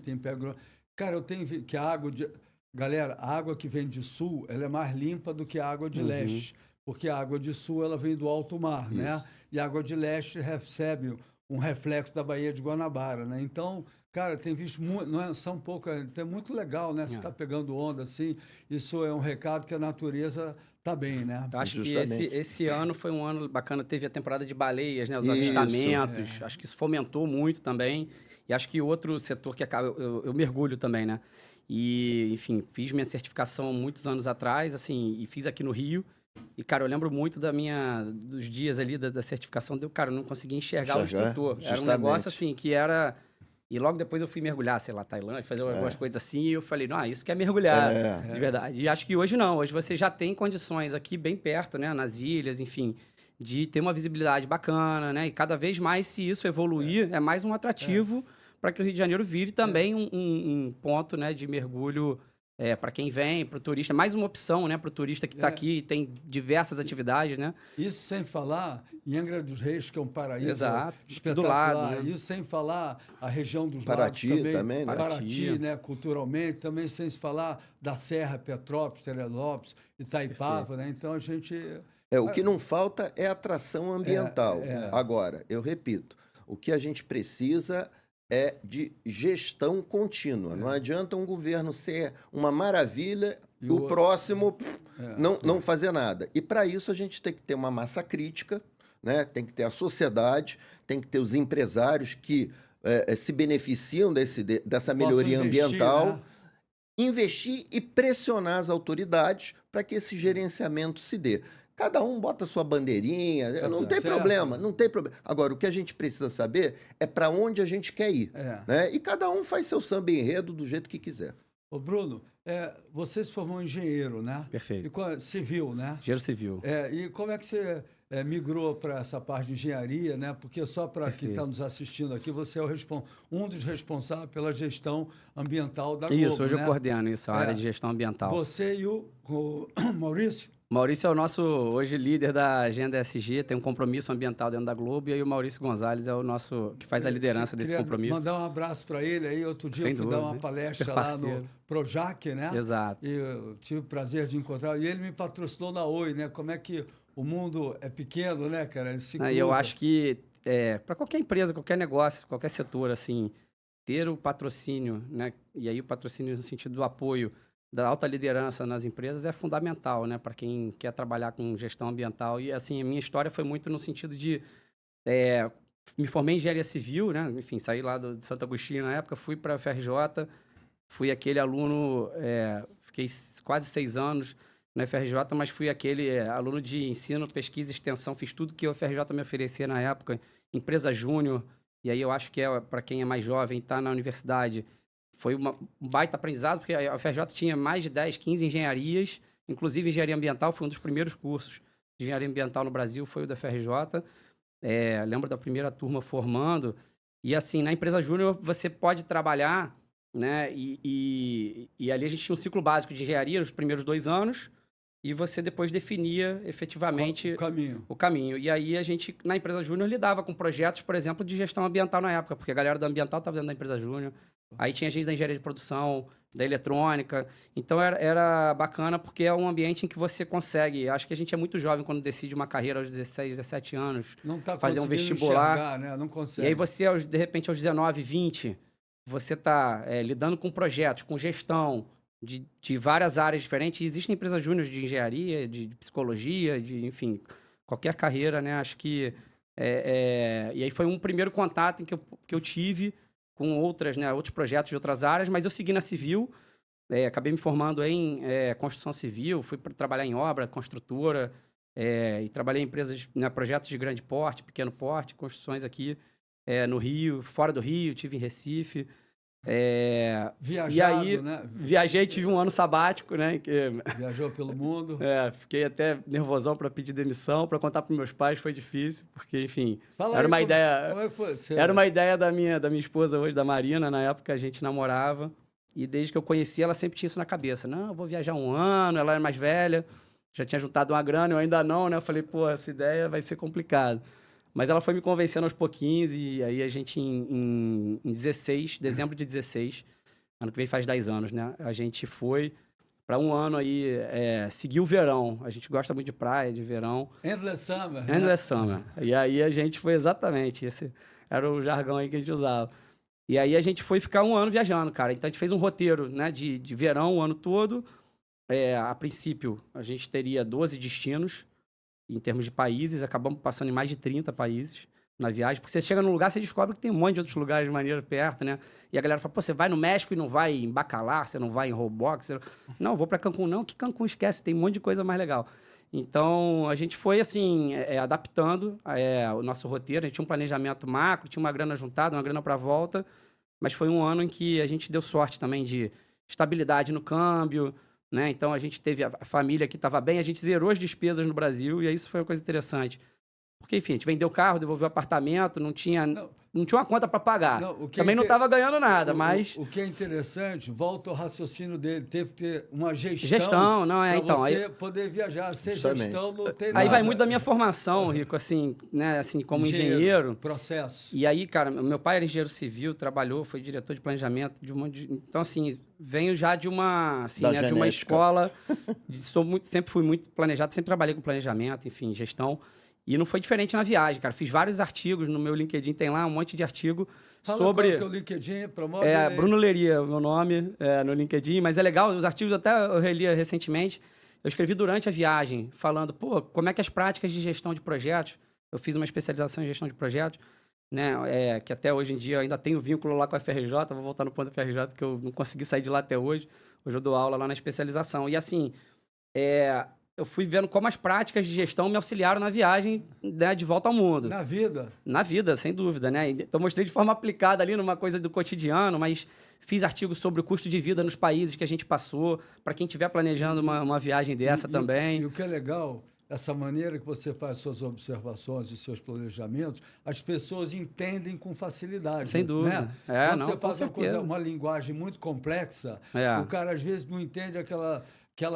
cara, eu tenho que a água de... Galera, a água que vem de sul, ela é mais limpa do que a água de leste. Porque a água de sul, ela vem do alto mar, né? E a água de leste recebe um reflexo da Baía de Guanabara, né? Então, cara, tem visto muito, não é, são poucas, é muito legal, né? Você está pegando onda assim, isso é um recado que a natureza está bem, né? Eu acho que esse ano foi um ano bacana, teve a temporada de baleias, né? Os avistamentos, acho que isso fomentou muito também. E acho que outro setor que acaba, eu mergulho também, né? E, enfim, fiz minha certificação muitos anos atrás, assim, e fiz aqui no Rio. E, cara, eu lembro muito dos dias ali da certificação, cara, eu não conseguia enxergar o instrutor. Era um negócio, assim, que era... E logo depois eu fui mergulhar, sei lá, Tailândia, fazer algumas coisas assim, e eu falei, não, isso que é mergulhar, de verdade. E acho que hoje não, hoje você já tem condições aqui bem perto, né, nas ilhas, enfim, de ter uma visibilidade bacana, né, e cada vez mais, se isso evoluir, é mais um atrativo para que o Rio de Janeiro vire também um ponto, né, de mergulho para quem vem, para o turista, mais uma opção, né, para o turista que está aqui, tem diversas atividades, né? Isso sem falar em Angra dos Reis, que é um paraíso espetacular. Do lado, né? Isso sem falar a região dos Paraty lagos também, né? Paraty, né, culturalmente, também sem se falar da Serra, Petrópolis, Teresópolis, Itaipava, né? Então a gente... o que não falta é atração ambiental. Agora, eu repito, o que a gente precisa é de gestão contínua. Não adianta um governo ser uma maravilha e o próximo não fazer nada. E para isso a gente tem que ter uma massa crítica, né? Tem que ter a sociedade, tem que ter os empresários que se beneficiam dessa melhoria ambiental, investir e pressionar as autoridades para que esse gerenciamento se dê. Cada um bota sua bandeirinha, não tem problema, não tem problema. Agora, o que a gente precisa saber é para onde a gente quer ir. Né? E cada um faz seu samba enredo do jeito que quiser. Ô Bruno, você se formou engenheiro, né? Perfeito. Civil, né? Engenheiro civil. E como é que você migrou para essa parte de engenharia, né? Porque só para quem está nos assistindo aqui, você é um dos responsáveis pela gestão ambiental da Globo, Isso, hoje né? eu coordeno isso, a área de gestão ambiental. Você e o Maurício? Maurício é o nosso, hoje, líder da agenda ESG, tem um compromisso ambiental dentro da Globo, e aí o Maurício Gonzalez é o nosso, que faz a liderança desse compromisso. Mandar um abraço para ele aí. Outro dia Sem eu fui dúvida, dar uma né? palestra Super lá parceiro. no Projac, né? Exato. E eu tive o prazer de encontrar. E ele me patrocinou na Oi, né? Como é que o mundo é pequeno, né, cara? Ele se cruza. E eu acho que, para qualquer empresa, qualquer negócio, qualquer setor, assim, ter o patrocínio, né? E aí o patrocínio no sentido do apoio da alta liderança nas empresas é fundamental, né? Para quem quer trabalhar com gestão ambiental. E, assim, a minha história foi muito no sentido de... me formei em engenharia civil, né? Enfim, saí lá de Santo Agostinho na época, fui para a FRJ, fui aquele aluno... fiquei quase 6 anos na FRJ, mas fui aquele aluno de ensino, pesquisa e extensão. Fiz tudo que a FRJ me oferecia na época, empresa júnior. E aí eu acho que para quem é mais jovem, está na universidade... Foi um baita aprendizado, porque a FRJ tinha mais de 10, 15 engenharias, inclusive engenharia ambiental foi um dos primeiros cursos de engenharia ambiental no Brasil, foi o da FRJ. Lembro da primeira turma formando. E assim, na empresa júnior você pode trabalhar, né? E ali a gente tinha um ciclo básico de engenharia nos primeiros 2 anos, e você depois definia efetivamente o caminho. E aí a gente, na empresa júnior, lidava com projetos, por exemplo, de gestão ambiental na época, porque a galera da ambiental estava dentro da empresa júnior. Aí tinha gente da engenharia de produção, da eletrônica. Então era bacana porque é um ambiente em que você consegue. Acho que a gente é muito jovem quando decide uma carreira aos 16, 17 anos. Não tá fazer um vestibular. Enxergar, né? Não consegue. E aí você, de repente, aos 19, 20, você está lidando com projetos, com gestão de várias áreas diferentes. Existem empresas júnior de engenharia, de psicologia, enfim, qualquer carreira, né? Acho que... E aí foi um primeiro contato em que eu tive com outros projetos de outras áreas, mas eu segui na civil, acabei me formando em construção civil, fui trabalhar em obra, construtora, e trabalhei em empresas, projetos de grande porte, pequeno porte, construções aqui no Rio, fora do Rio, tive em Recife. Viajado, e aí, né? Viajei, tive um ano sabático, né? Viajou pelo mundo. Fiquei até nervosão para pedir demissão, para contar para meus pais foi difícil, porque, enfim, Fala era aí, uma ideia. Como é que foi? Era uma ideia da minha esposa hoje, da Marina, na época a gente namorava, e desde que eu conheci ela sempre tinha isso na cabeça. Não, eu vou viajar 1 ano, ela era mais velha, já tinha juntado uma grana, eu ainda não, né? Eu falei, pô, essa ideia vai ser complicada. Mas ela foi me convencendo aos pouquinhos, e aí a gente, em dezembro de 16, ano que vem faz 10 anos, né? A gente foi para 1 ano aí, seguir o verão. A gente gosta muito de praia, de verão. Endless Summer. Endless Summer. E aí a gente foi exatamente, esse era o jargão aí que a gente usava. E aí a gente foi ficar 1 ano viajando, cara. Então a gente fez um roteiro, né, de verão o ano todo. A princípio, a gente teria 12 destinos em termos de países, acabamos passando em mais de 30 países na viagem, porque você chega num lugar, você descobre que tem um monte de outros lugares maneiros perto, né? E a galera fala, pô, você vai no México e não vai em Bacalar, você não vai em Roblox, não, vou para Cancún, não, que Cancún esquece, tem um monte de coisa mais legal. Então, a gente foi, assim, adaptando o nosso roteiro, a gente tinha um planejamento macro, tinha uma grana juntada, uma grana para volta, mas foi um ano em que a gente deu sorte também de estabilidade no câmbio, né? Então, a gente teve a família que estava bem, a gente zerou as despesas no Brasil, e isso foi uma coisa interessante. Porque, enfim, a gente vendeu o carro, devolveu o apartamento, não tinha uma conta para pagar. Também não estava ganhando nada, mas... O que é interessante, volta ao raciocínio dele, teve que ter uma gestão... Gestão, não é? Então, você poder viajar, ser gestão, não tem nada. Aí vai muito da minha formação, Rico, assim, né? Assim, como engenheiro. Processo. E aí, cara, meu pai era engenheiro civil, trabalhou, foi diretor de planejamento de um monte de... Então, assim, venho já de uma, assim, né, de uma escola... sempre fui muito planejado, sempre trabalhei com planejamento, enfim, gestão... E não foi diferente na viagem, cara. Fiz vários artigos no meu LinkedIn, tem lá um monte de artigo sobre... Qual é o teu LinkedIn? Promove Bruno Leria, o meu nome no LinkedIn. Mas é legal, os artigos até eu relia recentemente. Eu escrevi durante a viagem, falando, pô, como é que as práticas de gestão de projetos... Eu fiz uma especialização em gestão de projetos, né? Que até hoje em dia eu ainda tenho vínculo lá com a FRJ, vou voltar no ponto da FRJ, que eu não consegui sair de lá até hoje. Hoje eu dou aula lá na especialização. E assim, eu fui vendo como as práticas de gestão me auxiliaram na viagem, né, de volta ao mundo. Na vida? Na vida, sem dúvida, né? Então, mostrei de forma aplicada ali numa coisa do cotidiano, mas fiz artigos sobre o custo de vida nos países que a gente passou, para quem estiver planejando uma viagem dessa também. E o que é legal essa maneira que você faz suas observações e seus planejamentos, as pessoas entendem com facilidade. Sem dúvida. Né? É, Quando não, você com faz certeza. uma linguagem muito complexa, É. o cara às vezes não entende aquela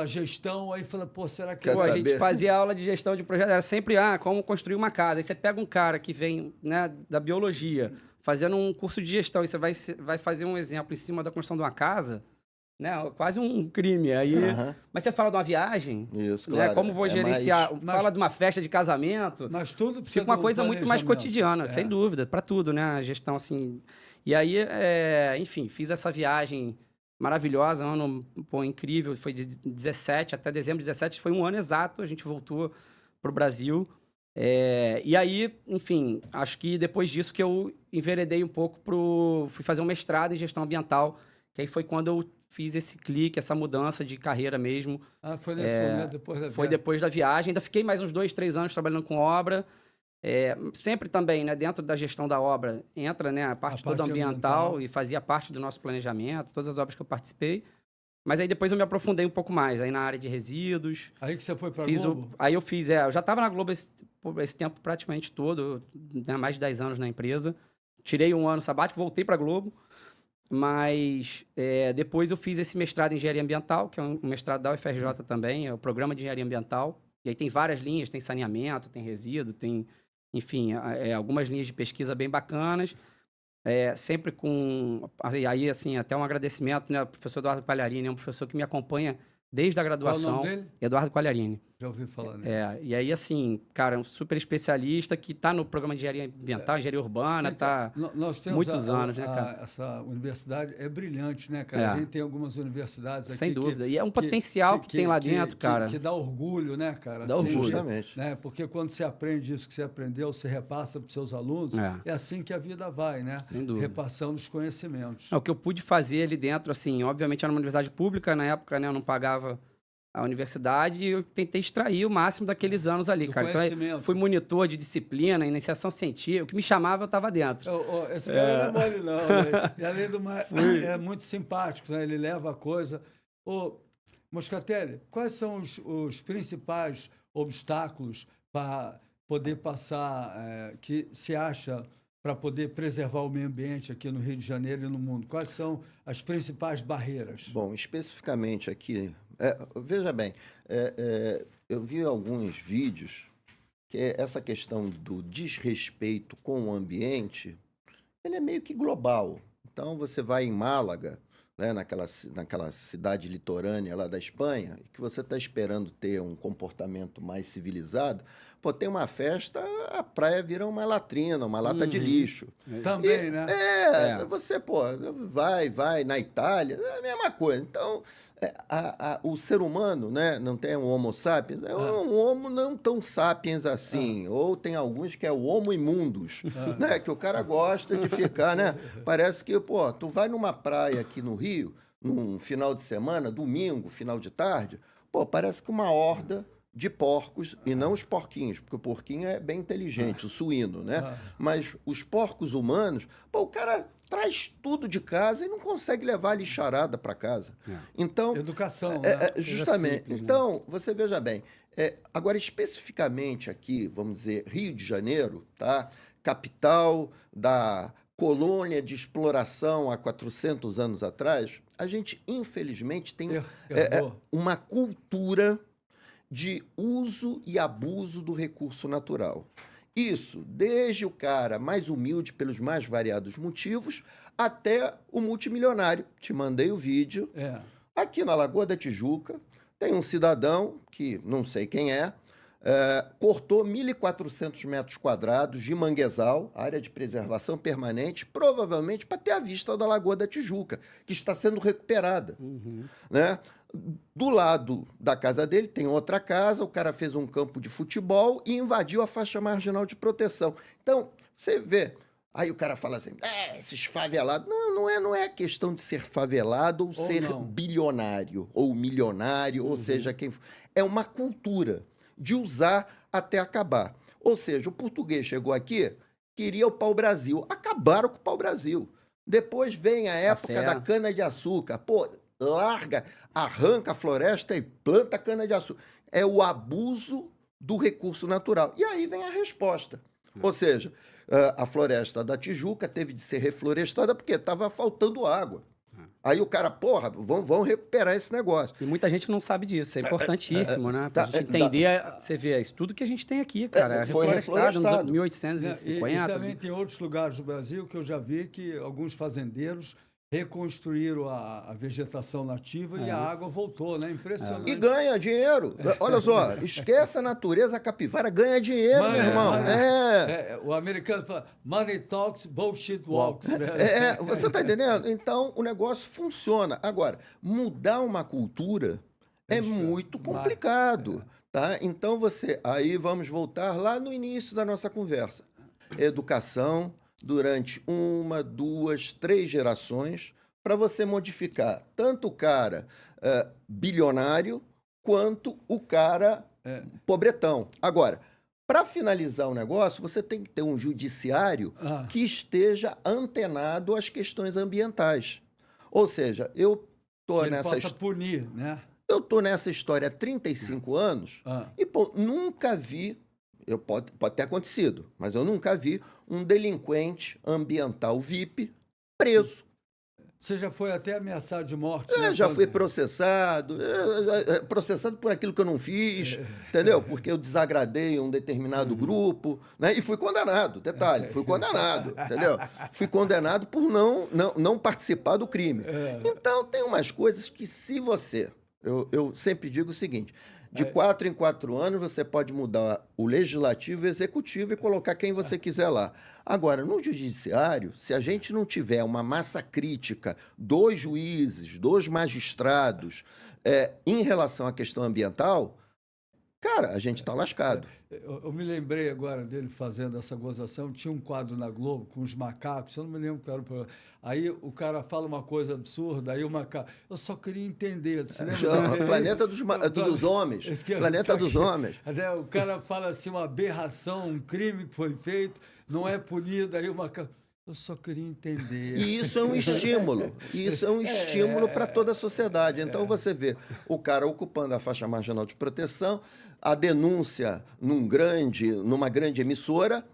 gestão, aí fala, pô, será que... Quer Pô, a saber? gente fazia aula de gestão de projeto, era sempre, como construir uma casa. Aí você pega um cara que vem, né, da biologia, fazendo um curso de gestão, e você vai fazer um exemplo em cima da construção de uma casa, né, quase um crime. Aí, Aham. mas você fala de uma viagem, Isso, né, claro. como vou É gerenciar, mais- fala de uma festa de casamento, Mas tudo precisa fica uma de um coisa muito mais planejamento. cotidiana, sem dúvida, para tudo, né, a gestão assim. E aí, enfim, fiz essa viagem maravilhosa, um ano, pô, incrível, foi de 17 até dezembro de 17, foi um ano exato, a gente voltou pro Brasil. E aí, enfim, acho que depois disso que eu enveredei um pouco fui fazer um mestrado em gestão ambiental, que aí foi quando eu fiz esse clique, essa mudança de carreira mesmo. Ah, foi nesse momento, depois da Foi viagem. depois da viagem, ainda fiquei mais uns 2, 3 anos trabalhando com obra. Sempre também, né, dentro da gestão da obra, entra, né, a parte toda parte ambiental, ambiental. e fazia parte do nosso planejamento, todas as obras que eu participei. Mas aí depois eu me aprofundei um pouco mais, aí na área de resíduos. Aí que você foi para Fiz Globo? Aí eu fiz, eu já estava na Globo esse tempo praticamente todo, né, mais de 10 anos na empresa. Tirei um ano sabático, voltei para a Globo, mas depois eu fiz esse mestrado em engenharia ambiental, que é um mestrado da UFRJ também, é o programa de engenharia ambiental. E aí tem várias linhas, tem saneamento, tem resíduo, tem, enfim, algumas linhas de pesquisa bem bacanas. Sempre com... Aí, assim, até um agradecimento, né, ao professor Eduardo Quagliarini, é um professor que me acompanha desde a Qual graduação. o nome dele? Eduardo Quagliarini. Já ouvi falar nele. E aí, assim, cara, é um super especialista que está no programa de engenharia ambiental, engenharia urbana, tá Nós temos muitos anos, né, cara? Essa universidade é brilhante, né, cara? A gente tem algumas universidades aqui Sem dúvida. E é um potencial que tem lá dentro, cara. Que dá orgulho, né, cara? Dá orgulho. Justamente. Né? Porque quando você aprende isso que você aprendeu, você repassa para os seus alunos, é assim que a vida vai, né? Sem dúvida. Repassando os conhecimentos. O que eu pude fazer ali dentro, assim, obviamente era uma universidade pública, na época, né, eu não pagava a universidade, e eu tentei extrair o máximo daqueles anos ali, Do cara. Então, conhecimento. fui monitor de disciplina, iniciação científica, o que me chamava, eu estava dentro. Esse cara não é mole, não. Né? E além do mais, é muito simpático, né? Ele leva a coisa. Ô, Moscatelli, quais são os principais obstáculos para poder passar, que se acha para poder preservar o meio ambiente aqui no Rio de Janeiro e no mundo? Quais são as principais barreiras? Bom, especificamente aqui, veja bem, eu vi alguns vídeos que essa questão do desrespeito com o ambiente, ele é meio que global. Então, você vai em Málaga, né, naquela cidade litorânea lá da Espanha, que você está esperando ter um comportamento mais civilizado, pô, tem uma festa, a praia vira uma latrina, uma lata de lixo. Também, né? Você, pô, vai na Itália, é a mesma coisa. Então, o ser humano, né, não tem um homo sapiens, é um homo não tão sapiens assim, ou tem alguns que é o homo imundus, né, que o cara gosta de ficar, né, parece que, pô, tu vai numa praia aqui no Rio, num final de semana, domingo, final de tarde, pô, parece que uma horda de porcos, e não os porquinhos, porque o porquinho é bem inteligente, o suíno, né? Mas os porcos humanos, pô, o cara traz tudo de casa e não consegue levar a lixarada para casa. Então, educação, né? Justamente. Simples, né? Então, você veja bem, agora especificamente aqui, vamos dizer, Rio de Janeiro, tá? Capital da colônia de exploração há 400 anos atrás, a gente, infelizmente, tem uma cultura de uso e abuso do recurso natural. Isso, desde o cara mais humilde pelos mais variados motivos, até o multimilionário. Te mandei o vídeo. Aqui na Lagoa da Tijuca, tem um cidadão, que não sei quem cortou 1.400 metros quadrados de manguezal, área de preservação permanente, provavelmente para ter a vista da Lagoa da Tijuca, que está sendo recuperada. Né? Do lado da casa dele tem outra casa, o cara fez um campo de futebol e invadiu a faixa marginal de proteção. Então, você vê, aí o cara fala assim, esses favelados. Não é questão de ser favelado ou ser bilionário ou milionário, ou seja, quem for. É uma cultura de usar até acabar. Ou seja, o português chegou aqui, queria o pau-brasil. Acabaram com o pau-brasil. Depois vem a época da cana-de-açúcar. Pô, arranca a floresta e planta cana-de-açúcar. É o abuso do recurso natural. E aí vem a resposta. Ou seja, a floresta da Tijuca teve de ser reflorestada porque estava faltando água. Aí o cara, porra, vamos recuperar esse negócio. E muita gente não sabe disso, é importantíssimo, né? Pra gente entender, você vê, isso tudo que a gente tem aqui, cara, foi reflorestado nos reflorestado. 1850. E também tem outros lugares do Brasil que eu já vi que alguns fazendeiros reconstruíram a vegetação nativa e a água voltou, né? Impressionante. E ganha dinheiro. Olha só, esquece a natureza, a capivara ganha dinheiro, meu irmão. O americano fala, money talks, bullshit walks. Você tá entendendo? Então, o negócio funciona. Agora, mudar uma cultura é muito complicado, tá? Então, aí vamos voltar lá no início da nossa conversa. Educação durante 1, 2, 3 gerações para você modificar tanto o cara bilionário quanto o cara pobretão. Agora, para finalizar o negócio, você tem que ter um judiciário que esteja antenado às questões ambientais. Ou seja, eu tô possa punir, né? Eu tô nessa história há 35 anos e pô, nunca vi, pode ter acontecido, mas eu nunca vi um delinquente ambiental VIP preso. Você já foi até ameaçado de morte? Né? Já fui processado por aquilo que eu não fiz, entendeu? Porque eu desagradei um determinado grupo, né? E fui condenado, detalhe, fui condenado, entendeu? Fui condenado por não participar do crime. Então, tem umas coisas que se você... Eu sempre digo o seguinte, de 4 em 4 anos você pode mudar o legislativo e o executivo e colocar quem você quiser lá. Agora, no judiciário, se a gente não tiver uma massa crítica dos juízes, dos magistrados, em relação à questão ambiental, cara, a gente está lascado. Eu me lembrei agora dele fazendo essa gozação. Tinha um quadro na Globo com os macacos, eu não me lembro qual era o programa. Aí o cara fala uma coisa absurda, aí o macaco... Eu só queria entender. Você lembra Planeta dos Homens. Planeta dos Homens. O cara fala assim, uma aberração, um crime que foi feito, não é punido, aí o macaco... Eu só queria entender. E isso é um estímulo. Isso é um estímulo para toda a sociedade. Então você vê o cara ocupando a faixa marginal de proteção, a denúncia numa grande emissora,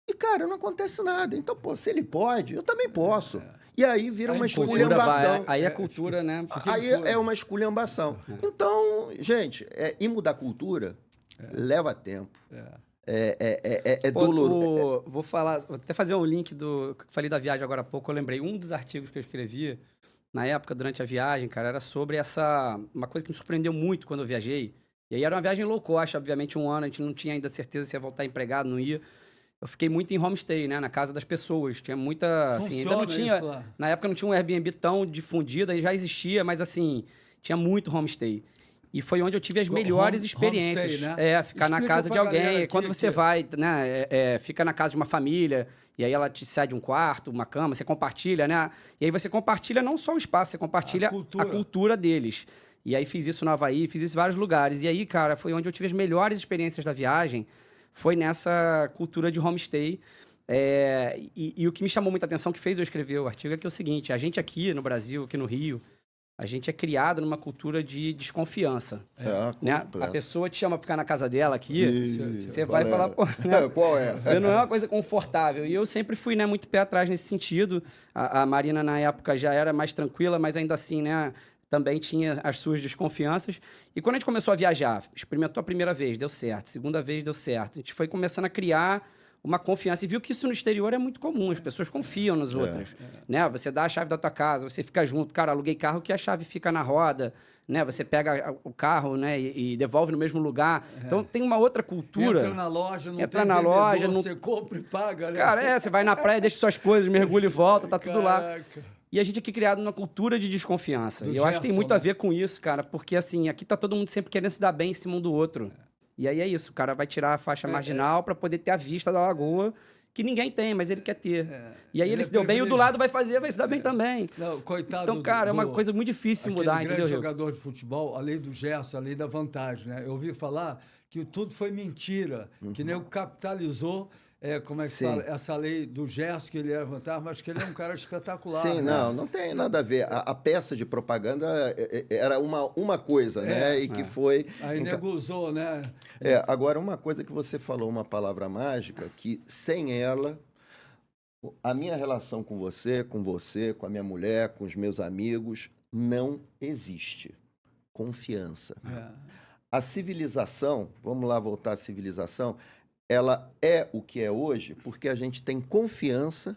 e, cara, não acontece nada. Então, pô, se ele pode, eu também posso. E aí vira uma esculhambação. Aí a cultura, né? Aí é uma esculhambação. Então, gente, ir mudar a cultura leva tempo. É doloroso. Vou até fazer um link do que eu falei da viagem agora há pouco. Eu lembrei, um dos artigos que eu escrevi na época, durante a viagem, cara, era sobre uma coisa que me surpreendeu muito quando eu viajei. E aí era uma viagem low cost, obviamente, 1 ano, a gente não tinha ainda certeza se ia voltar empregado, não ia. Eu fiquei muito em homestay, né, na casa das pessoas. Tinha muita... Assim, ainda não tinha, na época não tinha um Airbnb tão difundido, aí já existia, mas assim, tinha muito homestay. E foi onde eu tive as melhores experiências. Homestay, né? Ficar na casa de alguém. Quando você vai, né, fica na casa de uma família, e aí ela te cede um quarto, uma cama, você compartilha, né? E aí você compartilha não só o espaço, você compartilha a cultura deles. E aí fiz isso no Havaí, fiz isso em vários lugares. E aí, cara, foi onde eu tive as melhores experiências da viagem, foi nessa cultura de homestay. E o que me chamou muita atenção, que fez eu escrever o artigo, é que é o seguinte, a gente aqui no Brasil, aqui no Rio, a gente é criado numa cultura de desconfiança. Né? A pessoa te chama pra ficar na casa dela aqui, você vai falar... Pô, né? Qual é? Você não é uma coisa confortável. E eu sempre fui, né, muito pé atrás nesse sentido. A Marina, na época, já era mais tranquila, mas ainda assim, né, também tinha as suas desconfianças. E quando a gente começou a viajar, experimentou a primeira vez, deu certo. Segunda vez, deu certo. A gente foi começando a criar uma confiança. E viu que isso no exterior é muito comum. As pessoas confiam nas outras. Né? Você dá a chave da tua casa, você fica junto. Cara, aluguei carro que a chave fica na roda. Né? Você pega o carro, né, e devolve no mesmo lugar. Então tem uma outra cultura. Entra na loja, não tem vendedor, você compra e paga. Né? Cara, você vai na praia, deixa suas coisas, mergulha e volta, tá tudo lá. E a gente aqui criado uma cultura de desconfiança. E eu acho que tem muito a ver com isso, cara. Porque assim, aqui tá todo mundo sempre querendo se dar bem em cima um do outro. E aí é isso, o cara vai tirar a faixa marginal para poder ter a vista da lagoa, que ninguém tem, mas ele quer ter. E aí ele se deu bem, e o do lado vai se dar bem também. Não, coitado. Então, cara, é uma coisa muito difícil mudar, entendeu? Grande jogador de futebol, a lei do Gerson, a lei da vantagem, né? Eu ouvi falar que tudo foi mentira, que nem o capitalizou, como é que se Sim. fala, essa lei do Gerson que ele ia levantar, mas que ele é um cara espetacular. Sim, né? não tem nada a ver. A peça de propaganda era uma coisa, né? E que foi... Aí nego usou, né? Agora, uma coisa que você falou, uma palavra mágica, que sem ela, a minha relação com você, com a minha mulher, com os meus amigos, não existe. Confiança. A civilização, vamos lá voltar à civilização, ela é o que é hoje porque a gente tem confiança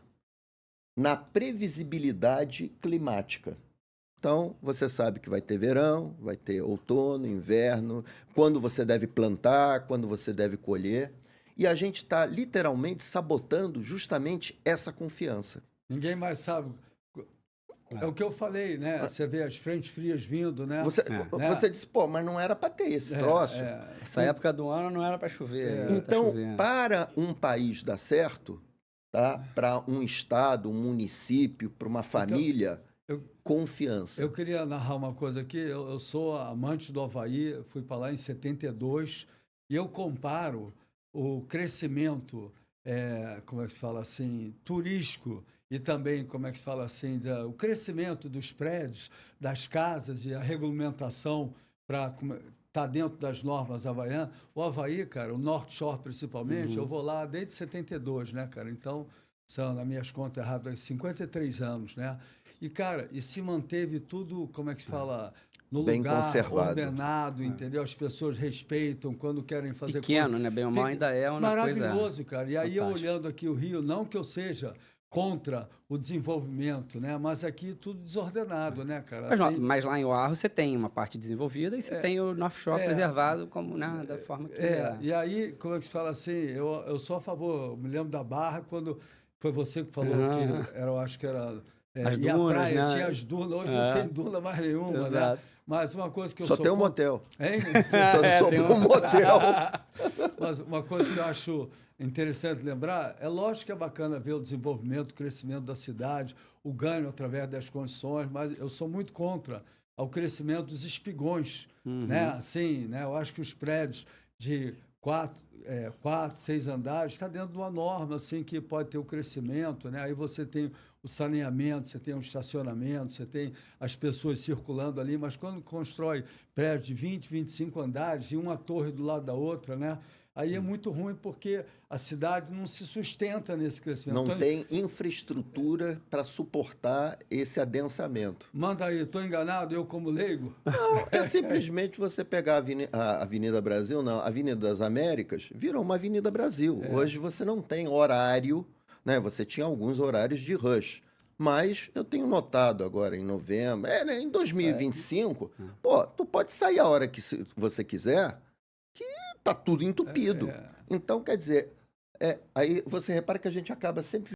na previsibilidade climática. Então, você sabe que vai ter verão, vai ter outono, inverno, quando você deve plantar, quando você deve colher. E a gente está literalmente sabotando justamente essa confiança. Ninguém mais sabe. É o que eu falei, né? Você vê as frentes frias vindo, né? Você disse, pô, mas não era para ter esse troço. Essa época do ano não era para chover. Então, para um país dar certo, tá? Para um estado, um município, para uma família, confiança. Eu queria narrar uma coisa aqui. Eu sou amante do Avaí, fui para lá em 72, e eu comparo o crescimento, como é que se fala assim, turístico, e também, como é que se fala assim, o crescimento dos prédios, das casas e a regulamentação para estar dentro das normas havaianas. O Avaí, cara, o North Shore principalmente, eu vou lá desde 72, né, cara? Então, são, nas minhas contas rápidas, 53 anos, né? E, cara, se manteve tudo, como é que se fala, no bem lugar, conservado, ordenado, entendeu? As pessoas respeitam quando querem fazer... Pequeno, né? Bem ou mal ainda é uma maravilhoso, cara. E aí, fantástica. eu olhando aqui o Rio, não que eu seja contra o desenvolvimento, né? Mas aqui tudo desordenado, né, cara? Mas lá em Oahu você tem uma parte desenvolvida e você tem o North Shore preservado como, né, da forma que E aí, como é que se fala assim? Eu sou a favor, eu me lembro da Barra quando foi você que falou que eu acho que era... as e dunas, a praia né? tinha as dunas, hoje não tem duna mais nenhuma, Exato. né? Mas uma coisa que eu Só sou tem um contra- motel. Hein? Só tem um motel. Mas uma coisa que eu acho interessante lembrar, é lógico que é bacana ver o desenvolvimento, o crescimento da cidade, o ganho através das condições, mas eu sou muito contra ao crescimento dos espigões, né? Assim, né? Eu acho que os prédios de 4, 6 andares está dentro de uma norma assim que pode ter o crescimento, né? Aí você tem o saneamento, você tem o estacionamento, você tem as pessoas circulando ali, mas quando constrói prédios de 20, 25 andares e uma torre do lado da outra, né? Aí é muito ruim porque a cidade não se sustenta nesse crescimento. Não Então, tem infraestrutura para suportar esse adensamento. manda aí, estou enganado, eu como leigo? Não, é simplesmente você pegar a Avenida Brasil, não, a Avenida das Américas, virou uma Avenida Brasil. Hoje você não tem horário, né? Você tinha alguns horários de rush. Mas eu tenho notado agora em novembro, né, em 2025, pô, tu pode sair a hora que você quiser, que tá tudo entupido. Então, quer dizer, aí você repara que a gente acaba sempre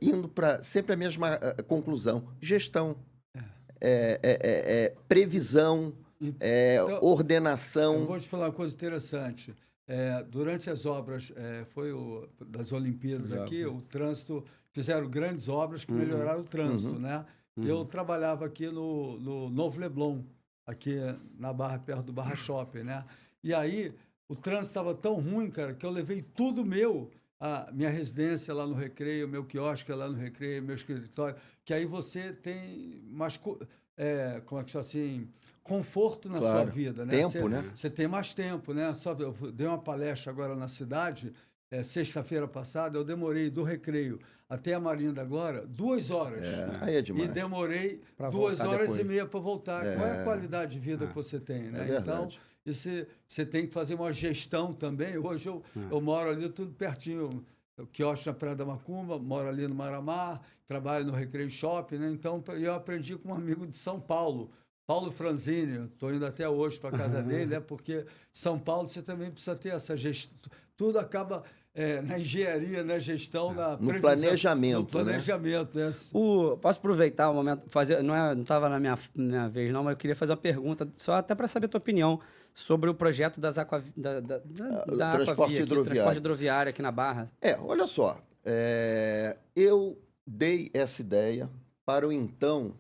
indo para sempre a mesma conclusão. Gestão, previsão, Então, ordenação. Eu vou te falar uma coisa interessante. Durante as obras das Olimpíadas aqui, o trânsito, fizeram grandes obras que melhoraram o trânsito, né? Eu trabalhava aqui no Novo Leblon, aqui na Barra, perto do Barra Shopping, né? E aí, o trânsito estava tão ruim, cara, que eu levei tudo meu, a minha residência lá no Recreio, meu quiosque lá no Recreio, meu escritório, que aí você tem mais, como é que chama assim, conforto na sua vida, né? Tempo, né? Você tem mais tempo, né? Eu dei uma palestra agora na cidade, sexta-feira passada, eu demorei do Recreio até a Marinha da Glória 2 horas. Aí é demais. E demorei Pra 2 voltar horas depois. e meia para voltar. Qual é a qualidade de vida que você tem, né? Então, verdade. você tem que fazer uma gestão também. Hoje eu moro ali tudo pertinho, o quiosque na Praia da Macumba, moro ali no Maramar, trabalho no Recreio Shopping, né? Então, eu aprendi com um amigo de São Paulo, Paulo Franzini, estou indo até hoje para a casa dele, né? Porque São Paulo você também precisa ter essa gestão. Tudo acaba na engenharia, na gestão, na previsão, planejamento, no planejamento, né? Posso aproveitar o momento, não estava na minha vez não, mas eu queria fazer uma pergunta, só até para saber a tua opinião sobre o projeto da transporte hidroviário. transporte hidroviário aqui na Barra. Olha só, eu dei essa ideia para o então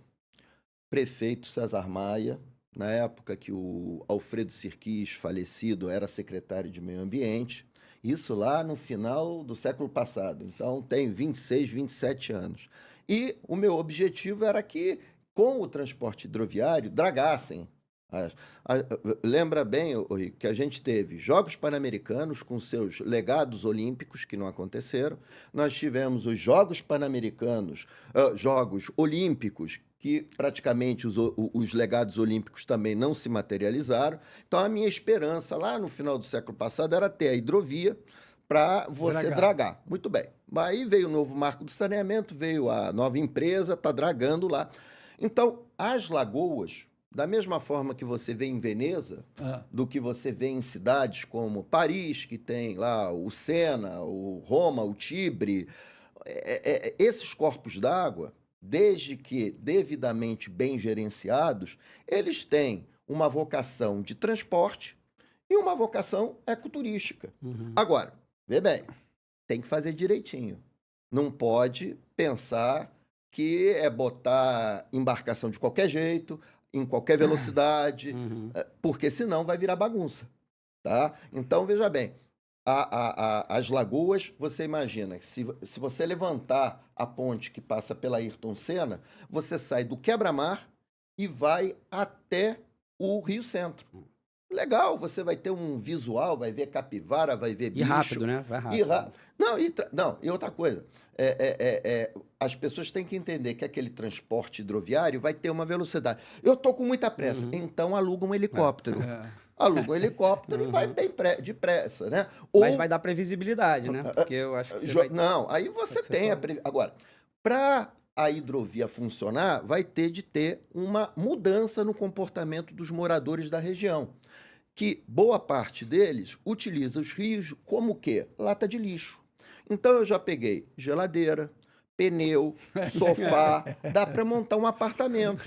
prefeito César Maia, na época que o Alfredo Sirquis, falecido, era secretário de Meio Ambiente, isso lá no final do século passado. Então, tem 26, 27 anos. E o meu objetivo era que, com o transporte hidroviário, dragassem. Lembra bem, Rico, que a gente teve Jogos Pan-Americanos com seus legados olímpicos, que não aconteceram. Nós tivemos os Jogos Pan-Americanos, Jogos Olímpicos, que praticamente os legados olímpicos também não se materializaram. Então, a minha esperança lá no final do século passado era ter a hidrovia para você dragar. Muito bem. Aí veio o novo marco do saneamento, veio a nova empresa, está dragando lá. Então, as lagoas, da mesma forma que você vê em Veneza, do que você vê em cidades como Paris, que tem lá o Sena, o Roma, o Tibre, esses corpos d'água, desde que devidamente bem gerenciados, eles têm uma vocação de transporte e uma vocação ecoturística. Agora, vê bem, tem que fazer direitinho. Não pode pensar que é botar embarcação de qualquer jeito, em qualquer velocidade, porque senão vai virar bagunça. Tá? Então, veja bem, as lagoas, você imagina, se você levantar a ponte que passa pela Ayrton Senna, você sai do quebra-mar e vai até o Rio Centro. Legal, você vai ter um visual, vai ver capivara, vai ver bicho. E rápido, né? Vai rápido. E outra coisa, as pessoas têm que entender que aquele transporte hidroviário vai ter uma velocidade. Eu estou com muita pressa, então aluga um helicóptero. Aluga um helicóptero e vai bem depressa, né? Mas vai dar previsibilidade, né? Porque eu acho que você Não, aí você tem Agora, para a hidrovia funcionar, vai ter de ter uma mudança no comportamento dos moradores da região, que boa parte deles utiliza os rios como o quê? Lata de lixo. Então eu já peguei geladeira, pneu, sofá, dá para montar um apartamento.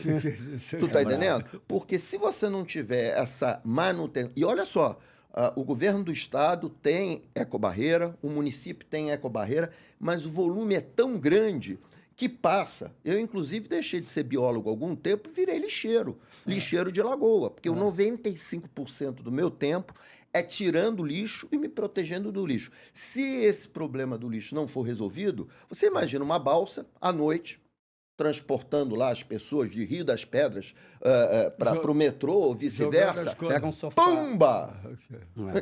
Tu tá entendendo? Porque se você não tiver essa manutenção... E olha só, o governo do estado tem ecobarreira, o município tem ecobarreira, mas o volume é tão grande que passa. Eu, inclusive, deixei de ser biólogo há algum tempo e virei lixeiro de lagoa, porque o 95% do meu tempo é tirando lixo e me protegendo do lixo. Se esse problema do lixo não for resolvido, você imagina uma balsa à noite, transportando lá as pessoas de Rio das Pedras para o metrô ou vice-versa. Pega um sofá. Pumba!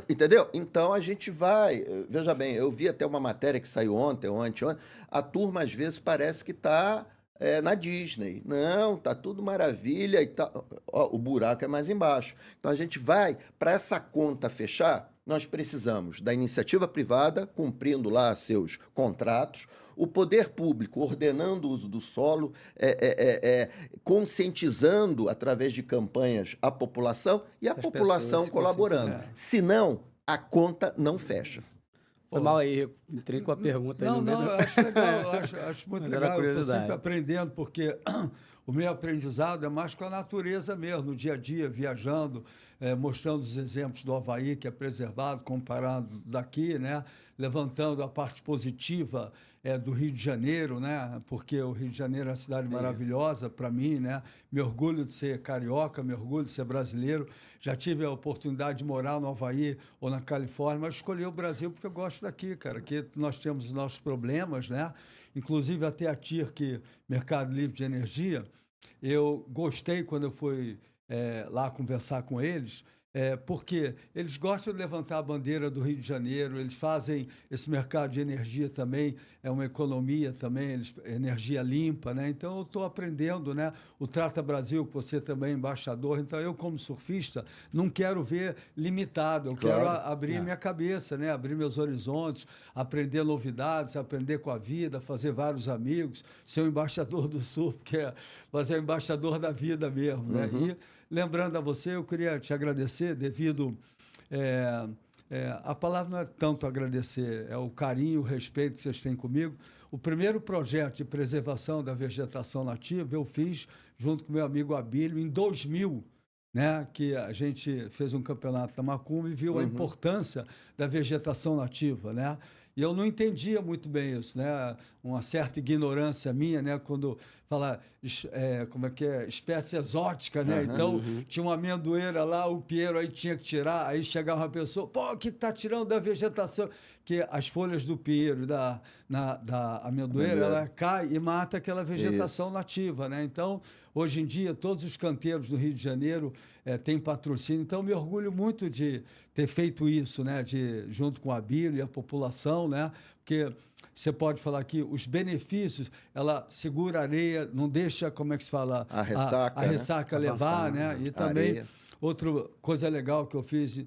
Entendeu? Então a gente vai... Veja bem, eu vi até uma matéria que saiu ontem ou anteontem. A turma, às vezes, parece que está na Disney. Não, tá tudo maravilha e tal. O buraco é mais embaixo. Então a gente vai, para essa conta fechar, nós precisamos da iniciativa privada cumprindo lá seus contratos, o poder público ordenando o uso do solo, conscientizando através de campanhas a população e a população colaborando. Senão, a conta não fecha. Foi mal aí, entrei com a pergunta aí no meio. Não, eu acho legal, acho muito legal. Eu estou sempre aprendendo, porque o meu aprendizado é mais com a natureza mesmo, no dia a dia, viajando, mostrando os exemplos do Havaí, que é preservado, comparado daqui, né? Levantando a parte positiva do Rio de Janeiro, né? Porque o Rio de Janeiro é uma cidade maravilhosa para mim, né? Me orgulho de ser carioca, me orgulho de ser brasileiro. Já tive a oportunidade de morar no Havaí ou na Califórnia, mas escolhi o Brasil porque eu gosto daqui, cara. Aqui nós temos os nossos problemas, né? Inclusive até a TIRC, Mercado Livre de Energia, eu gostei quando eu fui lá conversar com eles, porque eles gostam de levantar a bandeira do Rio de Janeiro, eles fazem esse mercado de energia também, é uma economia também, energia limpa, né? Então eu estou aprendendo, né? O Trata Brasil, que você também é embaixador, então eu como surfista não quero ver limitado, eu quero abrir minha cabeça, né? Abrir meus horizontes, aprender novidades, aprender com a vida, fazer vários amigos, ser um embaixador do surf, que é fazer o embaixador da vida mesmo, né? E lembrando a você, eu queria te agradecer devido... a palavra não é tanto agradecer, é o carinho, o respeito que vocês têm comigo. O primeiro projeto de preservação da vegetação nativa eu fiz junto com meu amigo Abílio em 2000, né, que a gente fez um campeonato na Macumba e viu a importância da vegetação nativa, né? E eu não entendia muito bem isso, né? Uma certa ignorância minha, né? Quando fala, como é que é? Espécie exótica, né? Então, tinha uma amendoeira lá, o Piero aí tinha que tirar, aí chegava uma pessoa, pô, o que está tirando da vegetação? Que as folhas do pinheiro, da amendoeira, ela cai e mata aquela vegetação nativa, né? Então, hoje em dia, todos os canteiros do Rio de Janeiro têm patrocínio. Então, me orgulho muito de ter feito isso, né? Junto com a Bíblia e a população, né? Porque você pode falar que os benefícios, ela segura a areia, não deixa, como é que se fala? A ressaca, a ressaca levar, avançar, né? E também, outra coisa legal que eu fiz,